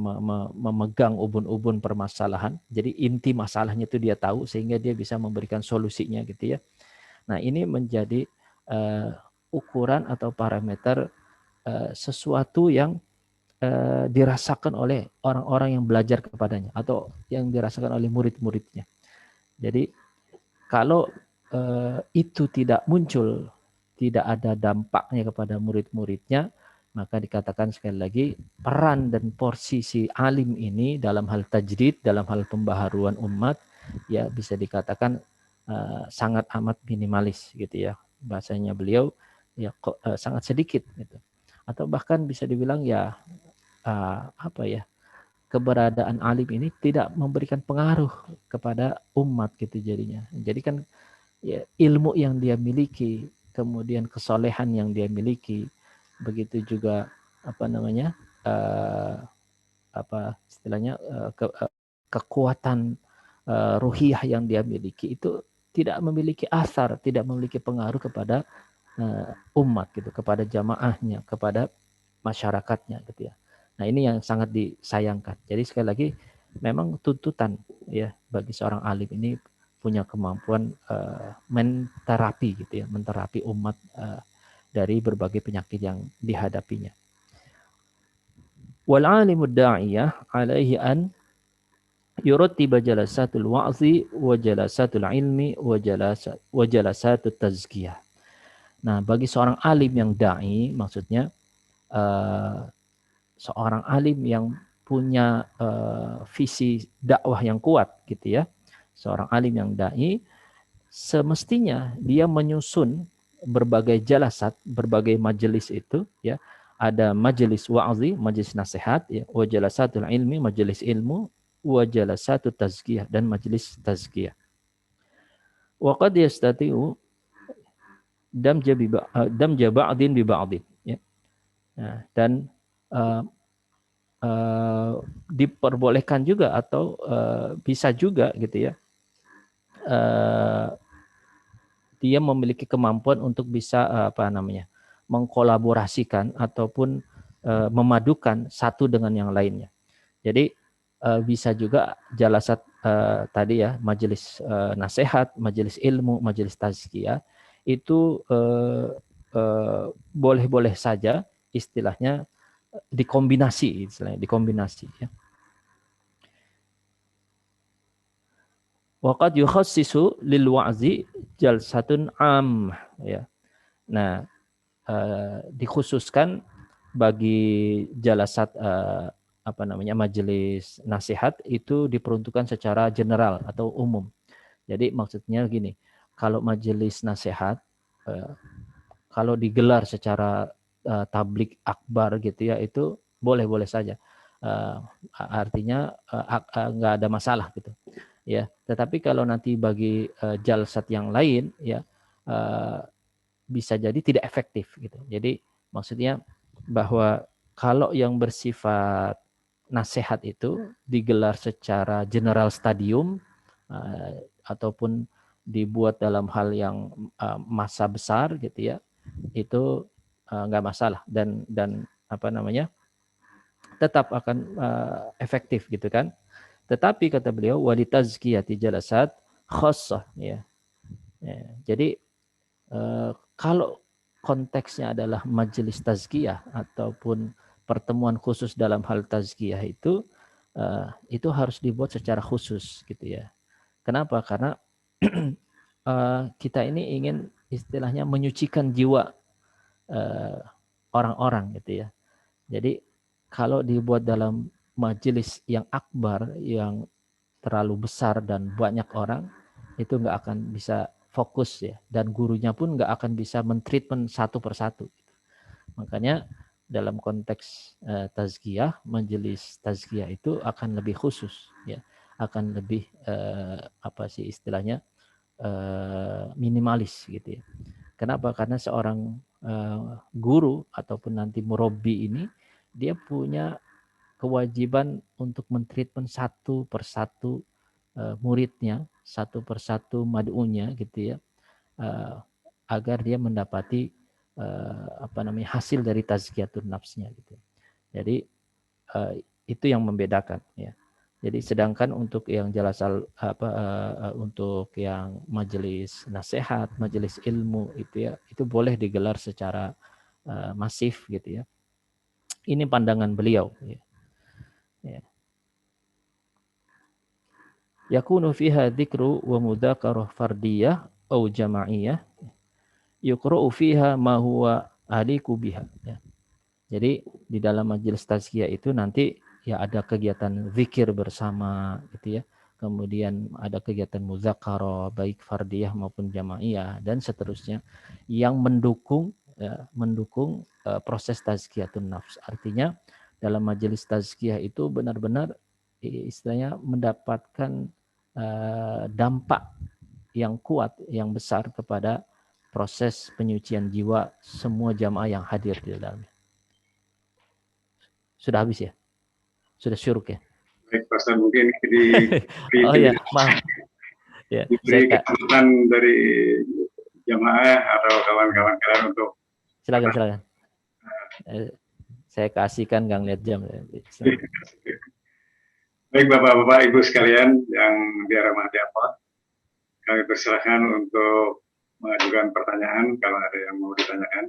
memegang ubun-ubun permasalahan. Jadi inti masalahnya itu dia tahu sehingga dia bisa memberikan solusinya gitu ya. Nah, ini menjadi ukuran atau parameter sesuatu yang dirasakan oleh orang-orang yang belajar kepadanya atau yang dirasakan oleh murid-muridnya. Jadi kalau itu tidak muncul, tidak ada dampaknya kepada murid-muridnya, maka dikatakan sekali lagi peran dan porsi si alim ini dalam hal tajdid, dalam hal pembaharuan umat, ya bisa dikatakan sangat amat minimalis gitu ya. Bahasanya beliau ya sangat sedikit gitu. Atau bahkan bisa dibilang ya apa ya, keberadaan alim ini tidak memberikan pengaruh kepada umat gitu jadinya. Jadi kan ya, ilmu yang dia miliki, kemudian kesolehan yang dia miliki, begitu juga apa namanya apa istilahnya kekuatan ruhiyah yang dia miliki itu tidak memiliki asar, tidak memiliki pengaruh kepada umat gitu, kepada jamaahnya, kepada masyarakatnya gitu ya. Nah, ini yang sangat disayangkan. Jadi sekali lagi memang tuntutan ya bagi seorang alim ini punya kemampuan menterapi gitu ya, menterapi umat dari berbagai penyakit yang dihadapinya. Wal alimud da'iyah alaihi an yurattiba jalasatul wa'zi wa jalasatul ilmi wa jalasatut tazkiyah. Nah, bagi seorang alim yang dai, maksudnya seorang alim yang punya visi dakwah yang kuat gitu ya, seorang alim yang dai semestinya dia menyusun berbagai jalasat, berbagai majelis itu ya. Ada majelis wa'zi, majelis nasihat ya, wa jalasatul ilmi, majelis ilmu, wa jalasatut tazkiyah, dan majelis tazkiyah. Wa qad yastati'u damja ba'din bi ba'din ya. Nah, dan diperbolehkan juga atau bisa juga gitu ya, dia memiliki kemampuan untuk bisa apa namanya mengkolaborasikan ataupun memadukan satu dengan yang lainnya. Jadi bisa juga jalasat tadi ya, majelis nasihat, majelis ilmu, majelis tazkiyah itu boleh-boleh saja istilahnya dikombinasi, ya. Waqad yukhassisu lil wa'zi jalsatun ya. Nah, dikhususkan bagi jalasat majelis nasihat itu diperuntukkan secara general atau umum. Jadi maksudnya gini, kalau majelis nasihat kalau digelar secara tablik akbar gitu ya, itu boleh-boleh saja. Artinya nggak ada masalah gitu. Ya, tetapi kalau nanti bagi jalsat yang lain ya bisa jadi tidak efektif gitu. Jadi maksudnya bahwa kalau yang bersifat nasihat itu digelar secara general stadium ataupun dibuat dalam hal yang masa besar gitu ya, itu nggak masalah dan tetap akan efektif gitu kan. Tetapi kata beliau walitazkiyati jalasat khassah ya. Jadi kalau konteksnya adalah majelis tazkiyah ataupun pertemuan khusus dalam hal tazkiyah itu harus dibuat secara khusus gitu ya. Kenapa? Karena kita ini ingin istilahnya menyucikan jiwa orang-orang gitu ya. Jadi kalau dibuat dalam majelis yang akbar, yang terlalu besar dan banyak orang, itu nggak akan bisa fokus ya, dan gurunya pun nggak akan bisa mentreatment satu persatu. Makanya dalam konteks tazkiyah, majelis tazkiyah itu akan lebih khusus ya, akan lebih istilahnya minimalis gitu ya. Kenapa? Karena seorang guru ataupun nanti murabbi ini dia punya kewajiban untuk mentreatment satu persatu muridnya, satu persatu mad'unya gitu ya, agar dia mendapati hasil dari tazkiyatun nafsnya gitu. Jadi itu yang membedakan ya. Jadi sedangkan untuk yang untuk yang majelis nasihat, majelis ilmu itu ya, itu boleh digelar secara masif gitu ya. Ini pandangan beliau ya. Yakunu fiha dzikru wa mudzakarah fardiyah atau jama'iyah yuqra'u fiha ma huwa aliku biha ya. Jadi di dalam majelis tazkiyah itu nanti ya ada kegiatan zikir bersama gitu ya. Kemudian ada kegiatan muzakarah baik fardiyah maupun jamaiyah dan seterusnya yang mendukung proses tazkiyatun nafs. Artinya dalam majelis tazkiyah itu benar-benar istilahnya mendapatkan dampak yang kuat, yang besar kepada proses penyucian jiwa semua jamaah yang hadir di dalamnya. Sudah habis ya? Sudah syuruk ya? Baik, Pastor, mungkin oh ya, maaf. Ya, diberi kesempatan dari jamaah atau kawan-kawan kalian untuk silakan. Saya kasihkan, nggak ngeliat jam. Baik Bapak-Bapak, Ibu sekalian yang dirahmati Allah, kami persilahkan untuk mengajukan pertanyaan kalau ada yang mau ditanyakan.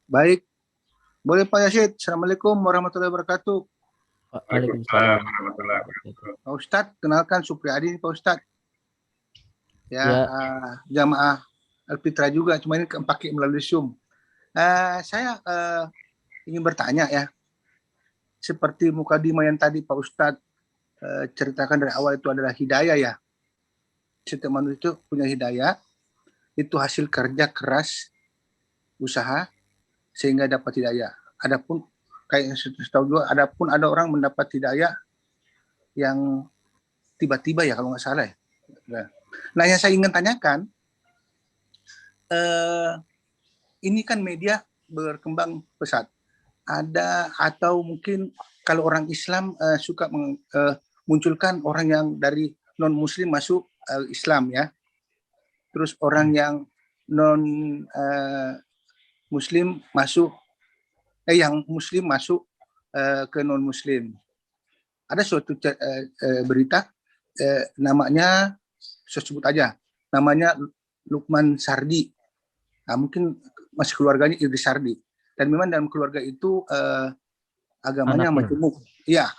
Baik, boleh Pak Yasid. Assalamualaikum warahmatullahi wabarakatuh. Waalaikumsalam warahmatullahi wabarakatuh. Pak Ustadz, kenalkan Supriyadi Pak Ustadz. Ya. Jamaah Al-Fitrah juga, cuma ini pakai melalui Zoom. Saya ingin bertanya ya, seperti mukadimah yang tadi Pak Ustadz ceritakan dari awal itu adalah hidayah ya. Setiap manusia itu punya hidayah, itu hasil kerja keras, usaha, sehingga dapat hidayah. Adapun kayak yang setahu juga, adapun ada orang mendapat hidayah yang tiba-tiba ya kalau nggak salah ya. Nah yang saya ingin tanyakan, ini kan media berkembang pesat. Ada atau mungkin kalau orang Islam suka munculkan orang yang dari non Muslim masuk Islam ya. Terus orang yang non Muslim masuk, yang Muslim masuk ke non Muslim. Ada suatu berita namanya, saya sebut aja, namanya Lukman Sardi. Mungkin masih keluarganya Idris Sardi. Dan memang dalam keluarga itu agamanya majemuk. Ya,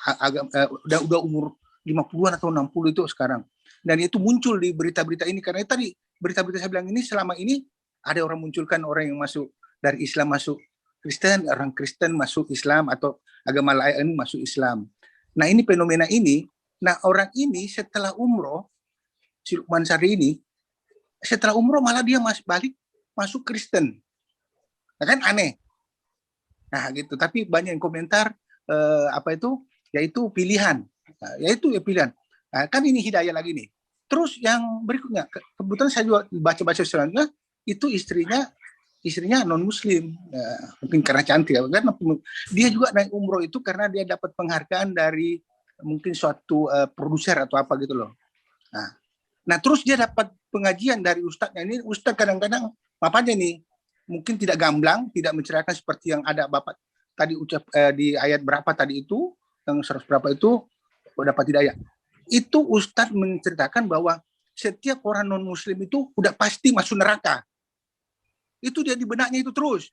udah umur 50-an atau 60 itu sekarang. Dan itu muncul di berita-berita ini karena tadi berita-berita saya bilang ini selama ini ada orang munculkan orang yang masuk dari Islam masuk Kristen, orang Kristen masuk Islam atau agama lain masuk Islam. Nah, ini fenomena ini. Nah, orang ini setelah umroh, si Lukman Sardi ini, setelah umroh malah dia balik masuk Kristen. Nah, kan aneh. Nah, gitu. Tapi banyak yang komentar yaitu pilihan. Nah, yaitu pilihan. Nah, kan ini hidayah lagi nih. Terus yang berikutnya, kebetulan saya juga baca-baca selanjutnya, itu istrinya non Muslim, mungkin karena cantik, kan dia juga naik umroh itu karena dia dapat penghargaan dari mungkin suatu produser atau apa gitu loh. Nah terus dia dapat pengajian dari ustadznya ini. Ustadz kadang-kadang apanya nih mungkin tidak gamblang, tidak menceritakan seperti yang ada bapak tadi di ayat berapa tadi itu, yang 100 berapa itu dapat hidayah. Itu ustadz menceritakan bahwa setiap orang non Muslim itu udah pasti masuk neraka. Itu dia di benaknya itu terus.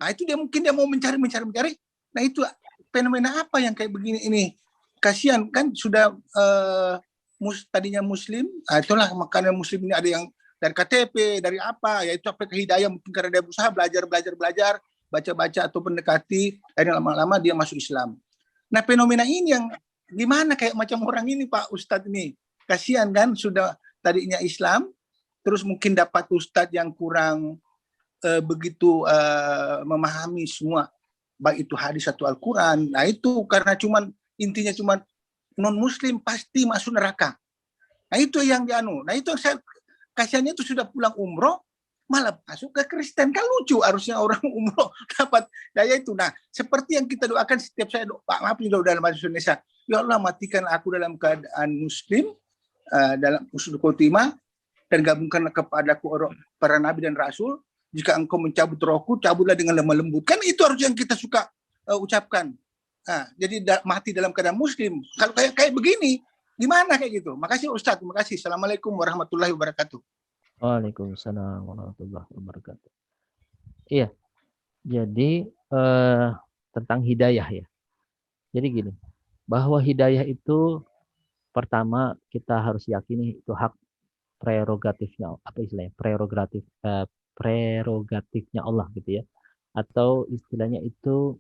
Nah itu dia mungkin dia mau mencari. Nah itu fenomena apa yang kayak begini ini? Kasihan kan sudah tadinya Muslim, itulah makanan Muslim ini ada yang dari KTP, dari apa, yaitu apa hidayah mungkin karena dia berusaha belajar, baca-baca atau mendekati, dan lama-lama dia masuk Islam. Nah fenomena ini yang gimana kayak macam orang ini Pak Ustadz ini, kasihan kan sudah tadinya Islam, terus mungkin dapat Ustadz yang kurang begitu memahami semua baik itu hadis atau Al-Quran. Nah itu karena intinya non Muslim pasti masuk neraka. Nah itu yang nah itu yang saya kasihannya itu sudah pulang umroh malah masuk ke Kristen, kan lucu. Harusnya orang umroh dapat daya itu. Nah seperti yang kita doakan setiap saya maaf juga dalam bahasa Indonesia, ya Allah matikan aku dalam keadaan Muslim, dalam usul khotimah, dan gabungkanlah kepadaku para nabi dan rasul. Jika engkau mencabut rohku, cabutlah dengan lemah lembut. Kan itu harus yang kita suka ucapkan. Nah, jadi mati dalam keadaan Muslim. Kalau kayak begini, gimana kayak gitu? Makasih Ustadz, terima kasih. Assalamualaikum warahmatullahi wabarakatuh. Waalaikumsalam warahmatullahi wabarakatuh. Iya, jadi tentang hidayah ya. Jadi gini, bahwa hidayah itu pertama kita harus yakini itu hak prerogatifnya, apa istilahnya? Prerogatifnya Allah gitu ya, atau istilahnya itu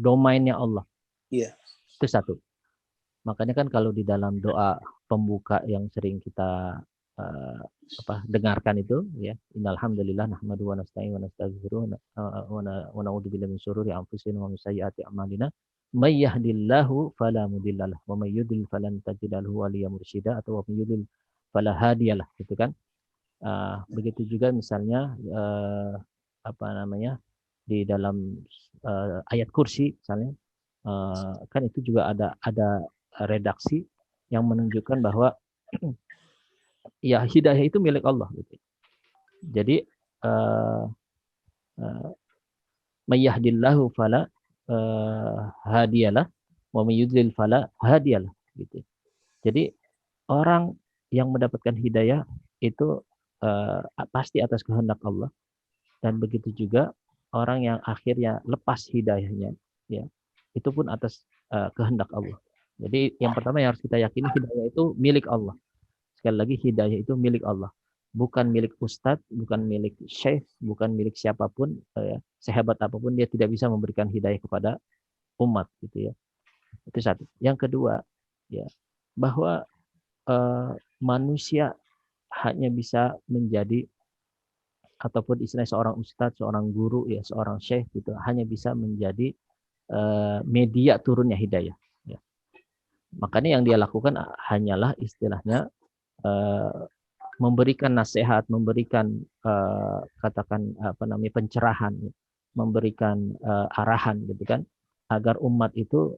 domainnya Allah. Iya. Itu satu. Makanya kan kalau di dalam doa pembuka yang sering kita dengarkan itu ya, innal hamdalillah nahmaduhu wa nasta'inu wa nastaghfiruh wa na'udzu billahi min syururi anfusina wa min sayyiati a'malina may yahdihillahu fala mudhillalah wa may yudlil falan tajid lahu waliyyan mursyida atau wa may yudlil fala hadiyalah gitu kan. Begitu juga misalnya di dalam ayat kursi misalnya, kan itu juga ada redaksi yang menunjukkan bahwa ya hidayah itu milik Allah gitu. Jadi may yahdillahu fala hadiyalah wa may yudlil fala hadiyalah gitu. Jadi orang yang mendapatkan hidayah itu pasti atas kehendak Allah, dan begitu juga orang yang akhirnya lepas hidayahnya ya, itu pun atas kehendak Allah. Jadi yang pertama yang harus kita yakini, hidayah itu milik Allah. Sekali lagi, hidayah itu milik Allah, bukan milik ustadz, bukan milik syekh, bukan milik siapapun, sehebat apapun dia tidak bisa memberikan hidayah kepada umat gitu ya. Itu satu. Yang kedua ya, bahwa manusia hanya bisa menjadi, ataupun istilahnya seorang ustadz, seorang guru ya, seorang syekh gitu, hanya bisa menjadi media turunnya hidayah ya. Makanya yang dia lakukan hanyalah istilahnya memberikan nasihat, memberikan katakan pencerahan, memberikan arahan gitu kan, agar umat itu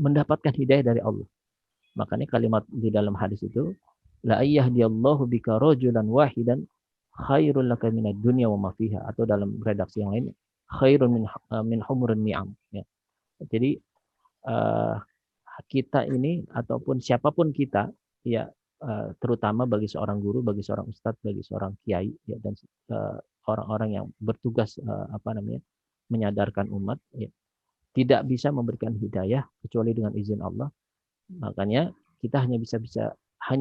mendapatkan hidayah dari Allah. Makanya kalimat di dalam hadis itu, la ayyahdiyallahu bika rajulan wahidan khairul laka minad dunya wa ma fiha, atau dalam redaksi yang lain khairun min humurin ni'am ya. Jadi kita ini ataupun siapapun kita ya, terutama bagi seorang guru, bagi seorang ustadz, bagi seorang kiai, ya, dan orang-orang yang bertugas menyadarkan umat, ya, tidak bisa memberikan hidayah kecuali dengan izin Allah. Makanya kita hanya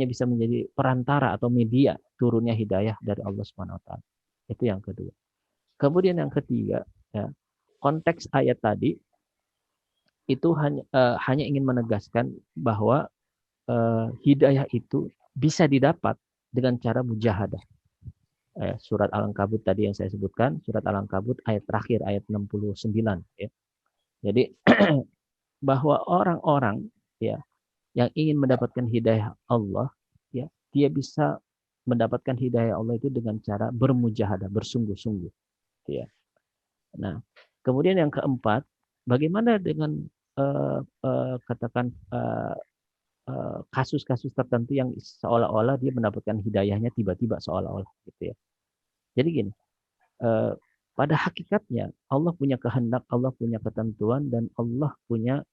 bisa menjadi perantara atau media turunnya hidayah dari Allah Subhanahu wa taala. Itu yang kedua. Kemudian yang ketiga, ya, konteks ayat tadi itu hanya ingin menegaskan bahwa hidayah itu bisa didapat dengan cara mujahadah. Surat Al-Ankabut tadi yang saya sebutkan, surat Al-Ankabut ayat terakhir, ayat 69. Ya. Jadi bahwa orang-orang, ya, yang ingin mendapatkan hidayah Allah, ya, dia bisa mendapatkan hidayah Allah itu dengan cara bermujahadah, bersungguh-sungguh. Ya. Nah, kemudian yang keempat, bagaimana dengan katakan kasus-kasus tertentu yang seolah-olah dia mendapatkan hidayahnya tiba-tiba seolah-olah, gitu ya. Jadi gini, pada hakikatnya Allah punya kehendak, Allah punya ketentuan, dan Allah punya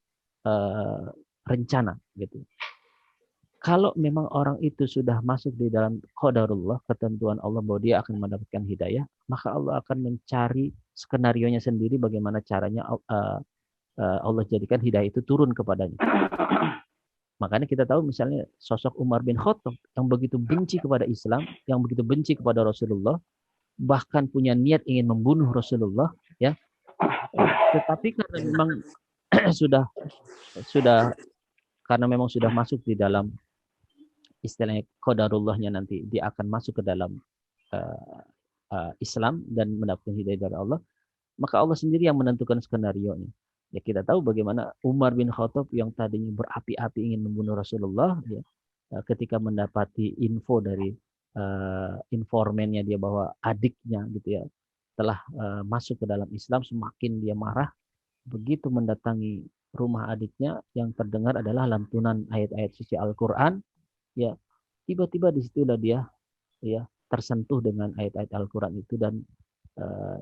rencana, gitu. Kalau memang orang itu sudah masuk di dalam qadarullah, ketentuan Allah bahwa dia akan mendapatkan hidayah, maka Allah akan mencari skenarionya sendiri bagaimana caranya Allah jadikan hidayah itu turun kepadanya. Makanya kita tahu misalnya sosok Umar bin Khattab yang begitu benci kepada Islam, yang begitu benci kepada Rasulullah, bahkan punya niat ingin membunuh Rasulullah, ya. Tetapi karena memang karena memang sudah masuk di dalam istilahnya qadarullahnya, nanti dia akan masuk ke dalam Islam dan mendapatkan hidayah dari Allah, maka Allah sendiri yang menentukan skenarionya. Ya, kita tahu bagaimana Umar bin Khattab yang tadinya berapi-api ingin membunuh Rasulullah, ya, ketika mendapati info dari informannya dia bahwa adiknya, gitu ya, telah masuk ke dalam Islam, semakin dia marah. Begitu mendatangi rumah adiknya, yang terdengar adalah lantunan ayat-ayat suci Al-Quran, ya, tiba-tiba di situlah dia, ya, tersentuh dengan ayat-ayat Al-Quran itu, dan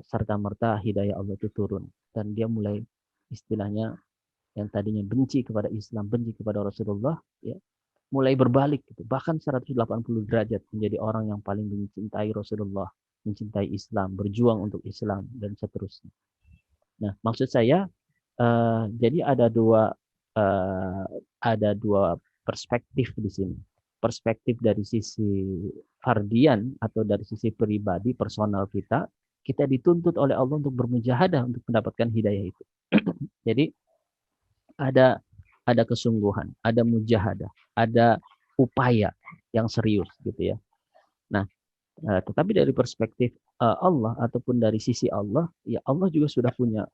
serta-merta hidayah Allah itu turun, dan dia mulai istilahnya yang tadinya benci kepada Islam, benci kepada Rasulullah, ya, mulai berbalik, gitu. Bahkan 180 derajat menjadi orang yang paling mencintai Rasulullah, mencintai Islam, berjuang untuk Islam, dan seterusnya. Nah, maksud saya jadi ada dua perspektif di sini. Perspektif dari sisi fardian atau dari sisi pribadi personal kita dituntut oleh Allah untuk bermujahadah untuk mendapatkan hidayah itu. Jadi ada kesungguhan, ada mujahadah, ada upaya yang serius, gitu ya. Nah, tetapi dari perspektif Allah ataupun dari sisi Allah, ya, Allah juga sudah punya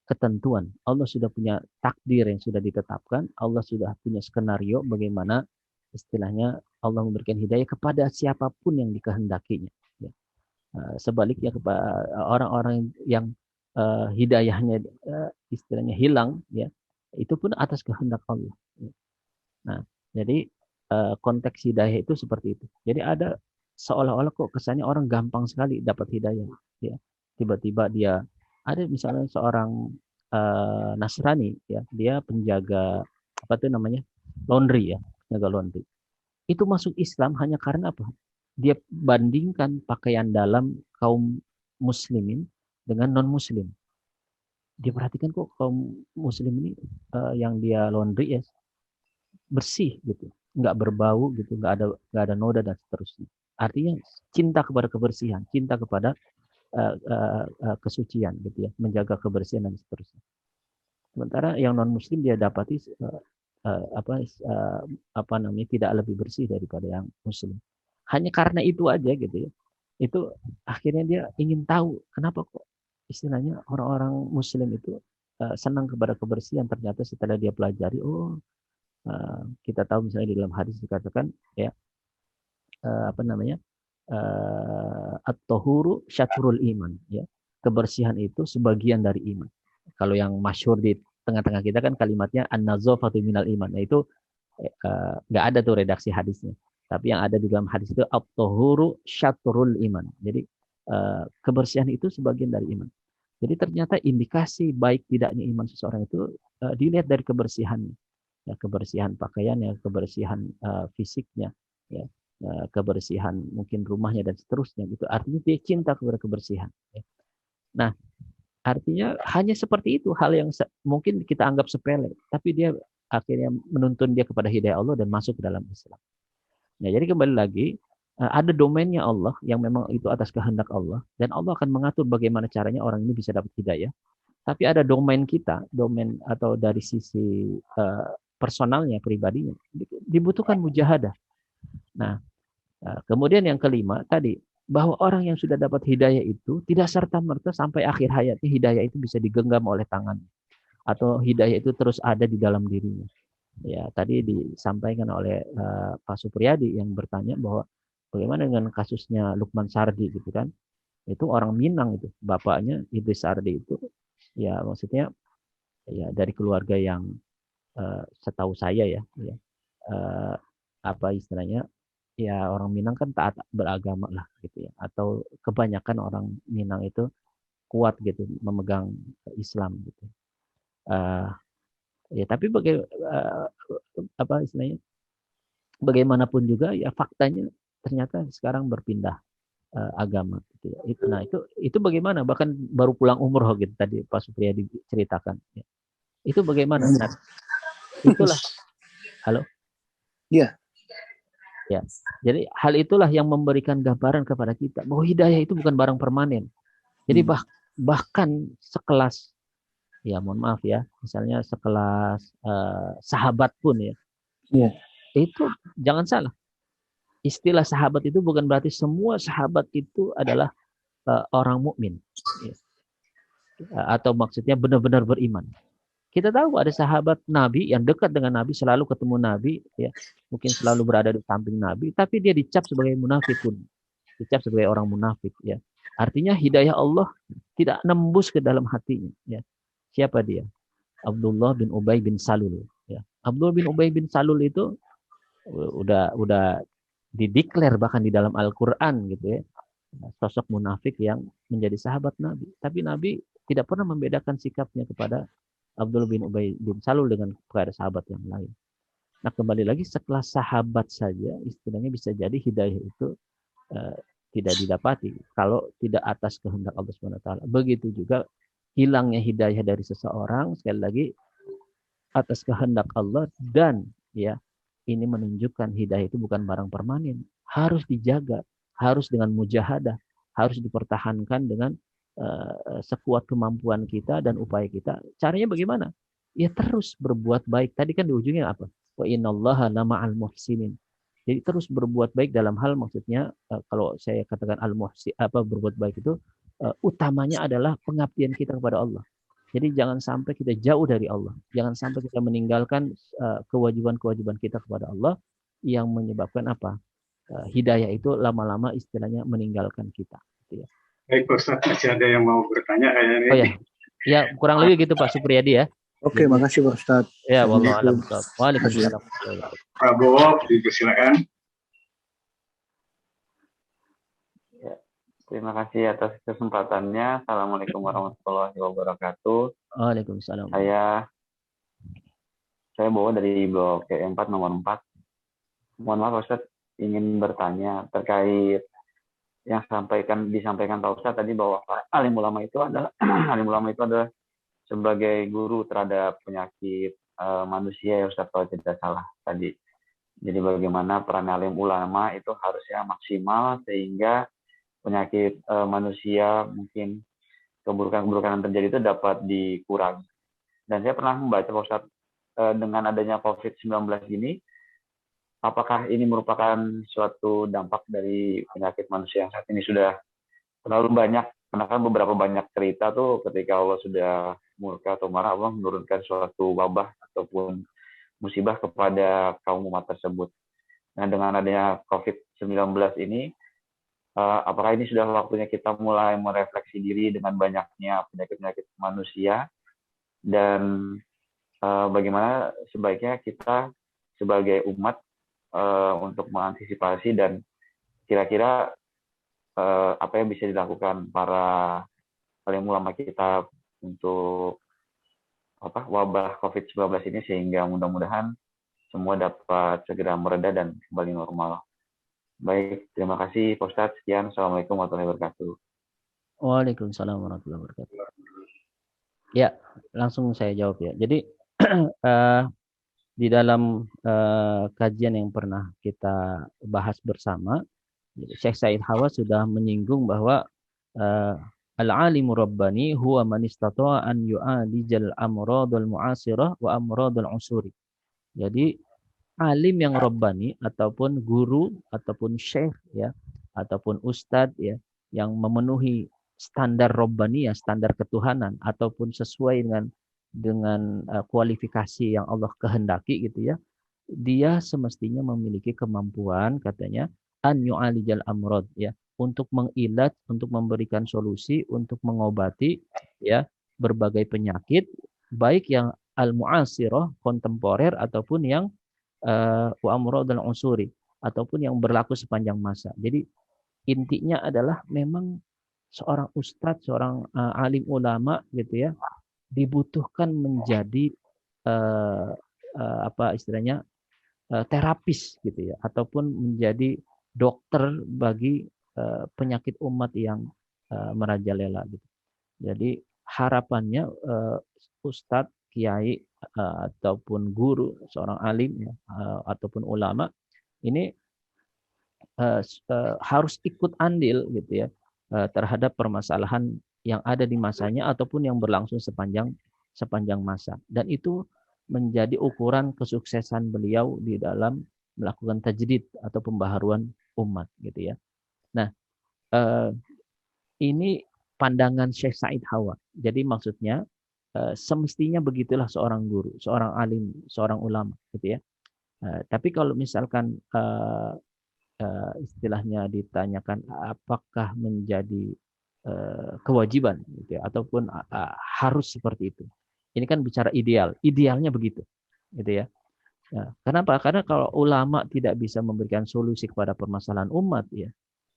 ketentuan, Allah sudah punya takdir yang sudah ditetapkan, Allah sudah punya skenario bagaimana istilahnya Allah memberikan hidayah kepada siapapun yang dikehendakinya. Ya. Sebaliknya kepada orang-orang yang hidayahnya istilahnya hilang, ya, itu pun atas kehendak Allah. Ya. Nah, jadi konteks hidayah itu seperti itu. Jadi ada seolah-olah kok kesannya orang gampang sekali dapat hidayah. Ya. Tiba-tiba dia ada misalnya seorang Nasrani, ya, dia penjaga laundry, ya, penjaga laundry. Itu masuk Islam hanya karena apa? Dia bandingkan pakaian dalam kaum muslimin dengan non muslim. Dia perhatikan kok kaum muslim ini yang dia laundry, ya, bersih, gitu, nggak berbau, gitu, nggak ada noda dan seterusnya. Artinya cinta kepada kebersihan, cinta kepada kesucian, gitu ya, menjaga kebersihan dan seterusnya. Sementara yang non muslim dia dapati tidak lebih bersih daripada yang muslim. Hanya karena itu aja, gitu ya. Itu akhirnya dia ingin tahu kenapa kok istilahnya orang-orang muslim itu senang kepada kebersihan. Ternyata setelah dia pelajari, kita tahu misalnya di dalam hadis dikatakan, ya, at-tahuru syatrul iman, ya. Kebersihan itu sebagian dari iman. Kalau yang masyhur di tengah-tengah kita kan kalimatnya an-nazafatu minal iman. Nah, itu nggak ada tuh redaksi hadisnya. Tapi yang ada di dalam hadis itu at-tahuru syatrul iman. Jadi kebersihan itu sebagian dari iman. Jadi ternyata indikasi baik tidaknya iman seseorang itu dilihat dari kebersihannya. Ya, kebersihan pakaiannya, kebersihan fisiknya, ya, kebersihan mungkin rumahnya dan seterusnya. Itu artinya dia cinta kepada kebersihan. Ya. Nah, artinya hanya seperti itu hal yang mungkin kita anggap sepele, tapi dia akhirnya menuntun dia kepada hidayah Allah dan masuk ke dalam Islam. Nah, jadi kembali lagi ada domainnya Allah yang memang itu atas kehendak Allah dan Allah akan mengatur bagaimana caranya orang ini bisa dapat hidayah. Tapi ada domain kita, domain atau dari sisi personalnya, pribadinya, dibutuhkan mujahadah. Nah, kemudian yang kelima tadi, bahwa orang yang sudah dapat hidayah itu tidak serta-merta sampai akhir hayatnya hidayah itu bisa digenggam oleh tangannya. Atau hidayah itu terus ada di dalam dirinya. Ya, tadi disampaikan oleh Pak Supriyadi yang bertanya bahwa bagaimana dengan kasusnya Lukman Sardi gitu kan. Itu orang Minang itu, bapaknya Idris Sardi itu ya maksudnya ya dari keluarga yang setahu saya ya apa istilahnya ya orang Minang kan taat beragama lah gitu ya, atau kebanyakan orang Minang itu kuat gitu memegang Islam gitu. Ya tapi apa istilahnya bagaimanapun juga ya faktanya ternyata sekarang berpindah agama gitu ya. Itu bagaimana, bahkan baru pulang umroh gitu tadi Pak Supriyadi ceritakan ya. Itu bagaimana? Nah, itulah halo. Iya. Ya. Jadi hal itulah yang memberikan gambaran kepada kita bahwa hidayah itu bukan barang permanen. Jadi bahkan sekelas ya mohon maaf ya, misalnya sekelas sahabat pun ya. Yeah. Itu jangan salah. Istilah sahabat itu bukan berarti semua sahabat itu adalah orang mukmin. Ya. Atau maksudnya benar-benar beriman. Kita tahu ada sahabat Nabi yang dekat dengan Nabi, selalu ketemu Nabi, ya, mungkin selalu berada di samping Nabi, tapi dia dicap sebagai munafikun, dicap sebagai orang munafik. Ya, artinya hidayah Allah tidak nembus ke dalam hatinya. Ya, siapa dia? Abdullah bin Ubay bin Salul. Ya, Abdullah bin Ubay bin Salul itu udah dideklar bahkan di dalam Al-Quran gitu ya, sosok munafik yang menjadi sahabat Nabi. Tapi Nabi tidak pernah membedakan sikapnya kepada Abdullah bin Ubay bin Salul dengan kepada sahabat yang lain. Nah kembali lagi sekelas sahabat saja istilahnya bisa jadi hidayah itu tidak didapati kalau tidak atas kehendak Allah SWT. Begitu juga hilangnya hidayah dari seseorang sekali lagi atas kehendak Allah, dan ya ini menunjukkan hidayah itu bukan barang permanen, harus dijaga, harus dengan mujahadah, harus dipertahankan dengan sekuat kemampuan kita dan upaya kita. Caranya bagaimana? Ya terus berbuat baik. Tadi kan di ujungnya apa? Wa innallaha lama'al muhsinin. Jadi terus berbuat baik dalam hal maksudnya kalau saya katakan al-muhsin apa berbuat baik itu utamanya adalah pengabdian kita kepada Allah. Jadi jangan sampai kita jauh dari Allah. Jangan sampai kita meninggalkan kewajiban-kewajiban kita kepada Allah yang menyebabkan apa? Hidayah itu lama-lama istilahnya meninggalkan kita. Gitu ya. Baik Pak Ustadz, masih ada yang mau bertanya kayaknya. Oh ya, ya kurang lebih gitu Pak Supriyadi ya. Oke, makasih Pak Ustadz. Ya, wallahu a'lam. Waalaikumsalam. Prabowo, silakan. Terima kasih atas kesempatannya. Assalamualaikum warahmatullahi wabarakatuh. Waalaikumsalam. Saya bawa dari blok E4 nomor 4. Mohon maaf Ustaz, ingin bertanya terkait yang disampaikan Pak Ustaz tadi bahwa alim ulama itu adalah sebagai guru terhadap penyakit manusia ya Ustaz kalau tidak salah tadi. Jadi bagaimana peran alim ulama itu harusnya maksimal sehingga penyakit manusia mungkin keburukan-keburukan yang terjadi itu dapat dikurangi. Dan saya pernah membaca Pak Ustaz dengan adanya COVID-19 ini, apakah ini merupakan suatu dampak dari penyakit manusia yang saat ini sudah terlalu banyak? Karena kan beberapa banyak cerita tuh ketika Allah sudah murka atau marah, Allah menurunkan suatu wabah ataupun musibah kepada kaum umat tersebut. Nah dengan adanya COVID-19 ini, apakah ini sudah waktunya kita mulai merefleksi diri dengan banyaknya penyakit-penyakit manusia dan bagaimana sebaiknya kita sebagai umat untuk mengantisipasi dan kira-kira apa yang bisa dilakukan para alim ulama kita untuk wabah COVID-19 ini sehingga mudah-mudahan semua dapat segera mereda dan kembali normal. Baik, terima kasih Pak Ustadz. Sekian. Assalamualaikum warahmatullahi wabarakatuh. Waalaikumsalam warahmatullahi wabarakatuh. Ya, langsung saya jawab ya. Jadi di dalam kajian yang pernah kita bahas bersama, Syekh Said Hawa sudah menyinggung bahwa al-alimu rabbani huwa man istata'a an yu'alijal amradul mu'asirah wa amradul usuri. Jadi alim yang rabbani ataupun guru ataupun syekh ya ataupun ustadz ya yang memenuhi standar rabbani ya, standar ketuhanan ataupun sesuai dengan kualifikasi yang Allah kehendaki gitu ya. Dia semestinya memiliki kemampuan katanya an yu'alijal amrad ya, untuk mengilat, untuk memberikan solusi, untuk mengobati ya berbagai penyakit baik yang al-mu'asirah kontemporer ataupun yang wa amradul usuri ataupun yang berlaku sepanjang masa. Jadi intinya adalah memang seorang ustadz, seorang alim ulama gitu ya, dibutuhkan menjadi apa istilahnya terapis gitu ya, ataupun menjadi dokter bagi penyakit umat yang merajalela gitu. Jadi harapannya ustadz, kiai ataupun guru, seorang alim ya, ataupun ulama ini harus ikut andil gitu ya terhadap permasalahan yang ada di masanya ataupun yang berlangsung sepanjang masa, dan itu menjadi ukuran kesuksesan beliau di dalam melakukan tajdid atau pembaharuan umat gitu ya. Nah, ini pandangan Syekh Said Hawa. Jadi maksudnya semestinya begitulah seorang guru, seorang alim, seorang ulama gitu ya. Tapi kalau misalkan istilahnya ditanyakan apakah menjadi kewajiban gitu ya, ataupun harus seperti itu. Ini kan bicara ideal, idealnya begitu, gitu ya. Nah, kenapa? Karena kalau ulama tidak bisa memberikan solusi kepada permasalahan umat,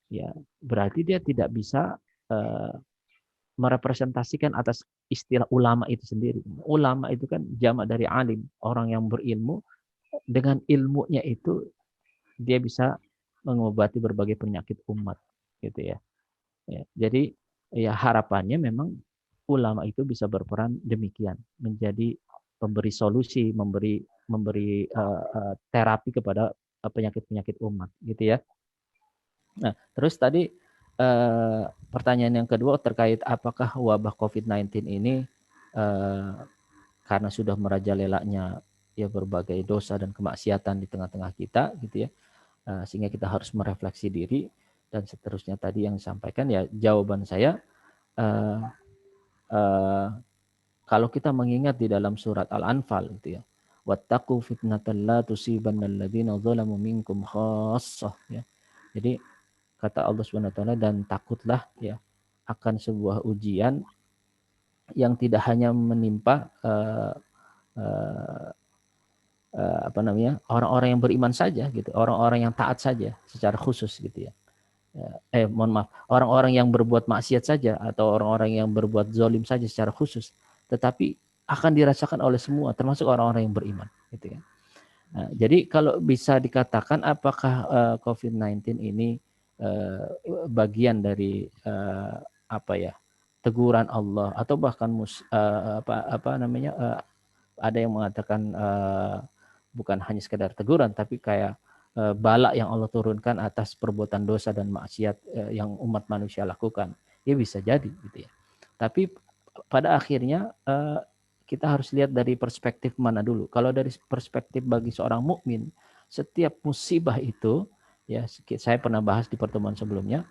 ya berarti dia tidak bisa merepresentasikan atas istilah ulama itu sendiri. Ulama itu kan jamak dari alim, orang yang berilmu. Dengan ilmunya itu dia bisa mengobati berbagai penyakit umat, gitu ya. Jadi ya harapannya memang ulama itu bisa berperan demikian, menjadi pemberi solusi, memberi terapi kepada penyakit-penyakit umat, gitu ya. Nah, terus tadi pertanyaan yang kedua terkait apakah wabah COVID-19 ini karena sudah merajalelanya ya berbagai dosa dan kemaksiatan di tengah-tengah kita, gitu ya, sehingga kita harus merefleksi diri dan seterusnya tadi yang disampaikan, ya jawaban saya kalau kita mengingat di dalam surat Al-Anfal gitu ya, wattaqu fitnatan la tusibannal ladzina zalamu minkum khassah ya. Jadi kata Allah Subhanahu wa taala, dan takutlah ya akan sebuah ujian yang tidak hanya menimpa orang-orang yang beriman saja gitu, orang-orang yang taat saja secara khusus gitu ya. Mohon maaf, orang-orang yang berbuat maksiat saja atau orang-orang yang berbuat zalim saja secara khusus, tetapi akan dirasakan oleh semua, termasuk orang-orang yang beriman, gitu ya. Nah, jadi kalau bisa dikatakan apakah COVID-19 ini bagian dari teguran Allah atau bahkan ada yang mengatakan bukan hanya sekedar teguran, tapi kayak bala yang Allah turunkan atas perbuatan dosa dan maksiat yang umat manusia lakukan, ya bisa jadi gitu ya. Tapi pada akhirnya kita harus lihat dari perspektif mana dulu. Kalau dari perspektif bagi seorang mukmin, setiap musibah itu, ya saya pernah bahas di pertemuan sebelumnya,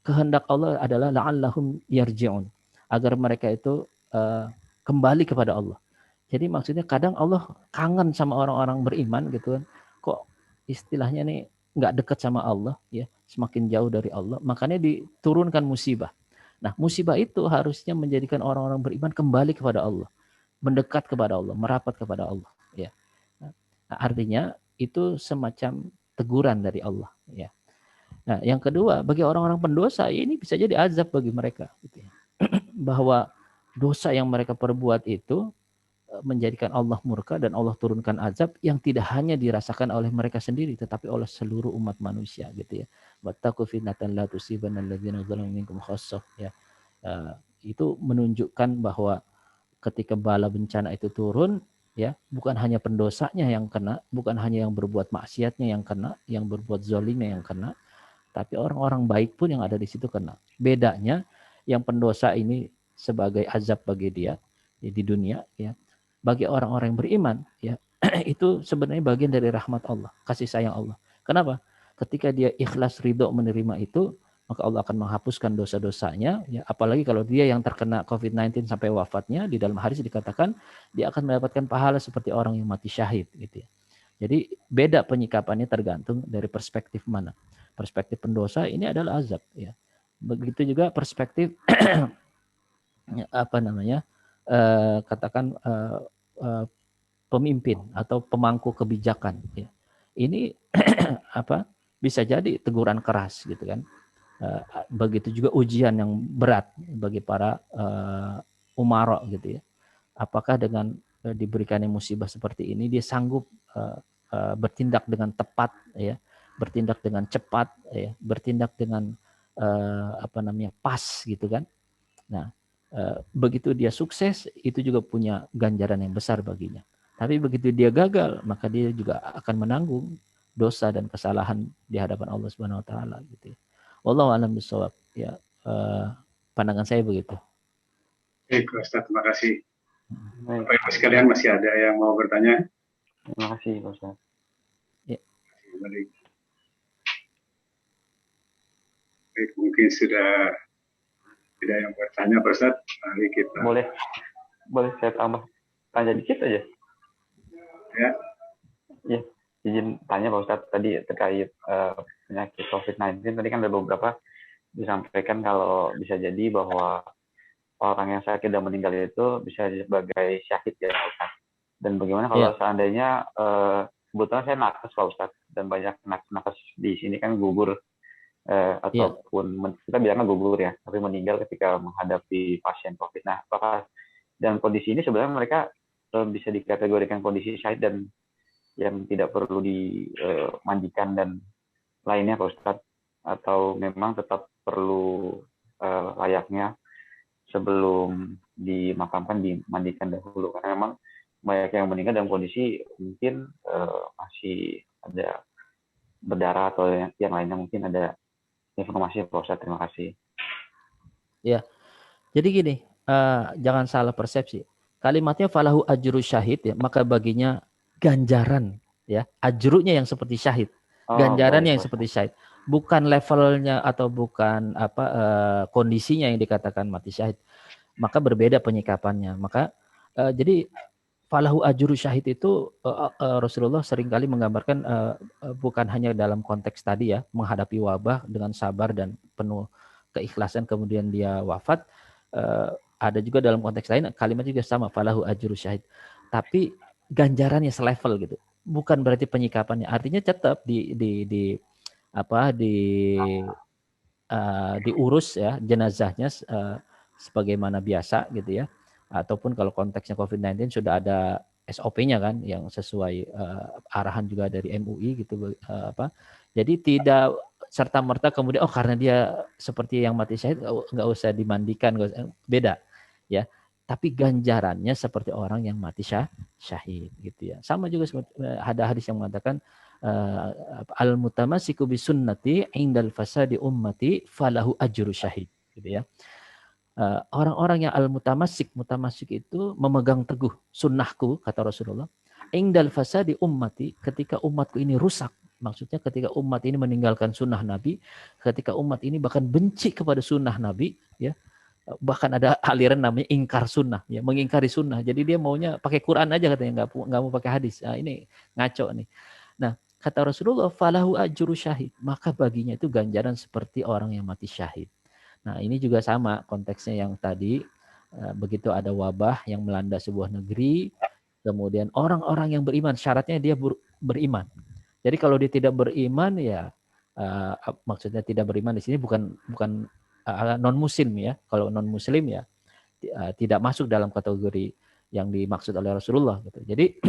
kehendak Allah adalah la'allahum yarji'un, agar mereka itu kembali kepada Allah. Jadi maksudnya kadang Allah kangen sama orang-orang beriman gitu kan, kok istilahnya nih nggak dekat sama Allah ya, semakin jauh dari Allah, makanya diturunkan musibah. Nah, musibah itu harusnya menjadikan orang-orang beriman kembali kepada Allah, mendekat kepada Allah, merapat kepada Allah ya. Nah, artinya itu semacam teguran dari Allah ya. Nah, yang kedua, bagi orang-orang pendosa ini bisa jadi azab bagi mereka gitu ya. Bahwa dosa yang mereka perbuat itu menjadikan Allah murka dan Allah turunkan azab yang tidak hanya dirasakan oleh mereka sendiri tetapi oleh seluruh umat manusia gitu ya. Wattaqu fitnatan la tusibanna alladziina zalamu minkum khassah ya. Itu menunjukkan bahwa ketika bala bencana itu turun ya, bukan hanya pendosanya yang kena, bukan hanya yang berbuat maksiatnya yang kena, yang berbuat zalimnya yang kena, tapi orang-orang baik pun yang ada di situ kena. Bedanya yang pendosa ini sebagai azab bagi dia ya, di dunia ya. Bagi orang-orang yang beriman ya, itu sebenarnya bagian dari rahmat Allah, kasih sayang Allah. Kenapa? Ketika dia ikhlas ridho menerima itu, maka Allah akan menghapuskan dosa-dosanya ya. Apalagi kalau dia yang terkena COVID-19 sampai wafatnya, di dalam hadis dikatakan dia akan mendapatkan pahala seperti orang yang mati syahid gitu ya. Jadi beda penyikapannya tergantung dari perspektif mana. Perspektif pendosa ini adalah azab ya. Begitu juga perspektif apa namanya? Katakan pemimpin atau pemangku kebijakan ya. Ini apa? Bisa jadi teguran keras gitu kan. Begitu juga ujian yang berat bagi para umara gitu ya. Apakah dengan diberikannya musibah seperti ini dia sanggup bertindak dengan tepat ya, bertindak dengan cepat ya, bertindak dengan apa namanya pas gitu kan. Nah, begitu dia sukses itu juga punya ganjaran yang besar baginya. Tapi begitu dia gagal, maka dia juga akan menanggung dosa dan kesalahan di hadapan Allah Subhanahu wa taala gitu ya. Wallahu a'lam bishawab. Ya, pandangan saya begitu. Baik, Ustaz, terima kasih. Bapak Ibu sekalian, masih ada yang mau bertanya? Terima kasih, Ustaz. Ya. Baik, mungkin sudah tidak yang bertanya, Pak Ustaz. Mari kita. Boleh saya tambah tanya dikit aja. Ya. Ya, izin tanya Pak Ustaz tadi terkait penyakit COVID-19. Tadi kan ada beberapa disampaikan kalau bisa jadi bahwa orang yang sakit dan meninggal itu bisa sebagai syahid ya Pak Ustaz. Dan bagaimana kalau seandainya kebetulan saya nakes Pak Ustaz dan banyak nakes di sini kan gugur ataupun kita bilangnya gugur ya, tapi meninggal ketika menghadapi pasien COVID. Nah, apakah dan kondisi ini sebenarnya mereka bisa dikategorikan kondisi syahid dan yang tidak perlu dimandikan dan lainnya Pak Ustaz, atau memang tetap perlu layaknya sebelum dimakamkan dimandikan dahulu, karena memang banyak yang meninggal dalam kondisi mungkin masih ada berdarah atau yang lainnya. Mungkin ada informasi Pak Ustaz. Terima kasih. Ya, jadi gini, jangan salah persepsi. Kalimatnya falahu ajru syahid ya, maka baginya ganjaran ya, ajrunya yang seperti syahid, ganjarannya yang seperti syahid, bukan levelnya atau bukan apa kondisinya yang dikatakan mati syahid. Maka berbeda penyikapannya. Maka jadi falahu ajru syahid itu Rasulullah seringkali menggambarkan bukan hanya dalam konteks tadi ya, menghadapi wabah dengan sabar dan penuh keikhlasan kemudian dia wafat. Ada juga dalam konteks lain kalimat juga sama, falahu ajru syahid. Tapi ganjarannya selevel gitu. Bukan berarti penyikapannya. Artinya tetap diurus ya jenazahnya sebagaimana biasa gitu ya. Ataupun kalau konteksnya COVID-19 sudah ada SOP-nya kan yang sesuai arahan juga dari MUI gitu Jadi tidak serta-merta kemudian karena dia seperti yang mati syahid nggak usah dimandikan, beda ya. Tapi ganjarannya seperti orang yang mati syahid gitu ya. Sama juga ada hadis yang mengatakan al-mutamassiku bisunnati indal fasadi ummati falahu ajru syahid gitu ya. Orang-orang yang al-mutamassik itu memegang teguh sunnahku kata Rasulullah. Indal fasadi ummati, ketika umatku ini rusak, maksudnya ketika umat ini meninggalkan sunnah Nabi, ketika umat ini bahkan benci kepada sunnah Nabi, ya, bahkan ada aliran namanya ingkar sunnah, ya, mengingkari sunnah. Jadi dia maunya pakai Quran aja katanya, nggak mau pakai hadis. Nah, ini ngaco nih. Nah, kata Rasulullah, falahu ajru syahid, maka baginya itu ganjaran seperti orang yang mati syahid. Nah, ini juga sama konteksnya yang tadi, begitu ada wabah yang melanda sebuah negeri, kemudian orang-orang yang beriman, syaratnya dia beriman. Jadi kalau dia tidak beriman ya, maksudnya tidak beriman di sini bukan non muslim ya. Kalau non muslim ya tidak masuk dalam kategori yang dimaksud oleh Rasulullah gitu. Jadi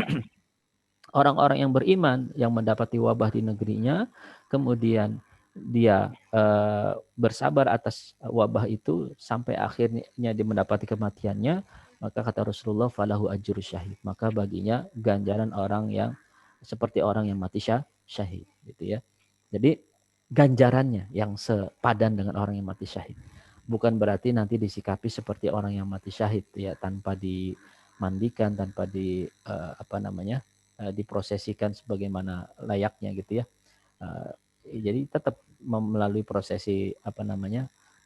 orang-orang yang beriman yang mendapati wabah di negerinya, kemudian dia bersabar atas wabah itu sampai akhirnya dia mendapati kematiannya, maka kata Rasulullah falahu ajrus syahid, maka baginya ganjaran orang yang seperti orang yang mati syahid gitu ya. Jadi ganjarannya yang sepadan dengan orang yang mati syahid. Bukan berarti nanti disikapi seperti orang yang mati syahid ya, tanpa dimandikan, tanpa diprosesikan sebagaimana layaknya gitu ya. Jadi tetap melalui prosesi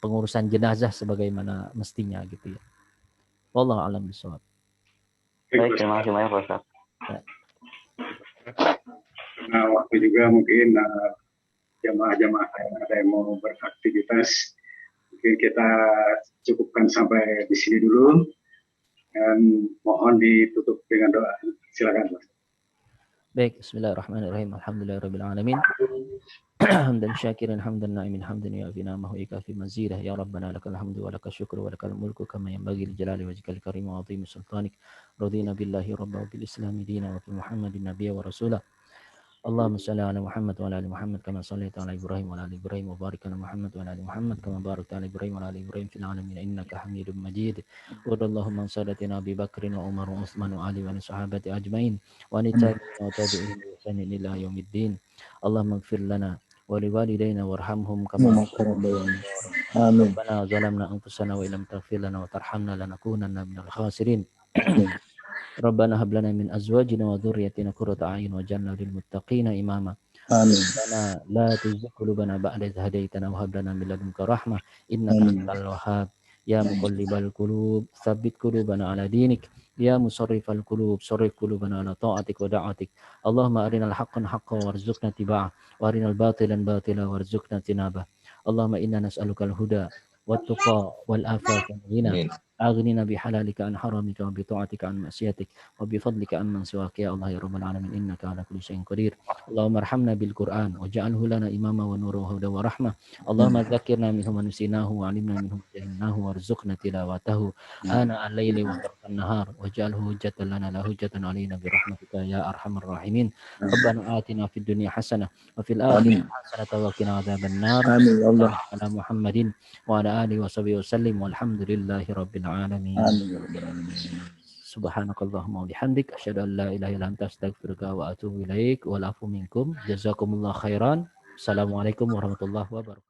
pengurusan jenazah sebagaimana mestinya gitu ya. Wallahu a'lam bishawab. Baik, terima kasih banyak Pak Ustaz. Ya. Nah, waktu juga mungkin jamaah-jamaah yang ada yang mau beraktivitas, mungkin kita cukupkan sampai di sini dulu dan mohon ditutup dengan doa. Silakan Pak. Baik, bismillahirrahmanirrahim. Alhamdulillahirabbil alamin. Hamdan syakiran hamdan na'imin hamdan yu'afi na'amahu ikafi mazidah ya rabbana lakal hamdu wa lakal syukru wa lakal mulku kama yanbaghi li jalali wajhikal karim wa 'azimi sultanik. Radina billahi rabban wa bil islami dinan wa bi Muhammadin nabiyyan wa rasulah. Allahumma shalli ala Muhammad wa ala ali Muhammad kama shallaita ala Ibrahim wa ala ali Ibrahim wa barik ala Muhammad wa ala ali Muhammad kama barakta ala Ibrahim wa ala ali Ibrahim fil alamin innaka Hamidum Majid. Wa radallahu an sadatina Abi Bakrin wa Umar wa Utsman wa Ali wa sahabati ajmain wa tabi'in wa tabi'in bi ihsan ila yaumiddin. Allahumma ighfir lana wa liwalidayna warhamhum kama rabbayana. Amin. Rabbana zalamna anfusana wa illam taghfir lana wa tarhamna lanakunanna minal khasirin. Rabbana hab lana min azwajina wa dhurriyyatina qurrata a'yun waj'alna lil muttaqina imama. Amin. Rabbana la tuzigh qulubana ba'da idh hadaytana wa hab lana min ladunka rahmah innaka antal wahhab. Ya muqallibal qulub tsabbit qulubana ala dinik. Ya musarrifal qulub sarrif qulubana ala ta'atik wa da'atik. Allahumma arinal haqqan haqqan warzuqna tiba'ah wa arinal batilan batila warzuqna tinabah. Allahumma inna nas'alukal huda wat tuqa wal afafa wal ghina. أغننا بحلالك عن حرامك وبطاعتك عن معصيتك وبفضلك عن من سواك يا الله يا رب العالمين إنك على كل شيء قدير. اللهم ارحمنا بالقرآن واجعله لنا إماما ونورا وهدى ورحمة. اللهم ذكرنا منه ما نسيناه وعلمنا منه ما جهلناه وارزقنا تلاوته آناء الليل وطرف النهار واجعله حجة لنا لا حجة علينا برحمتك يا أرحم الراحمين. ربنا آتنا في الدنيا حسنة وفي الآخرة حسنة وقنا عذاب النار. آمين يا الله. على محمد وعلى آله وصحبه وسلم والحمد لله رب العالمين. Subhanakallahumma wa bihamdik asyhadu an la ilaha illa anta astaghfiruka wa atubu ilaik wal afu minkum. Jazakumullah khairan. Assalamualaikum warahmatullahi wabarakatuh.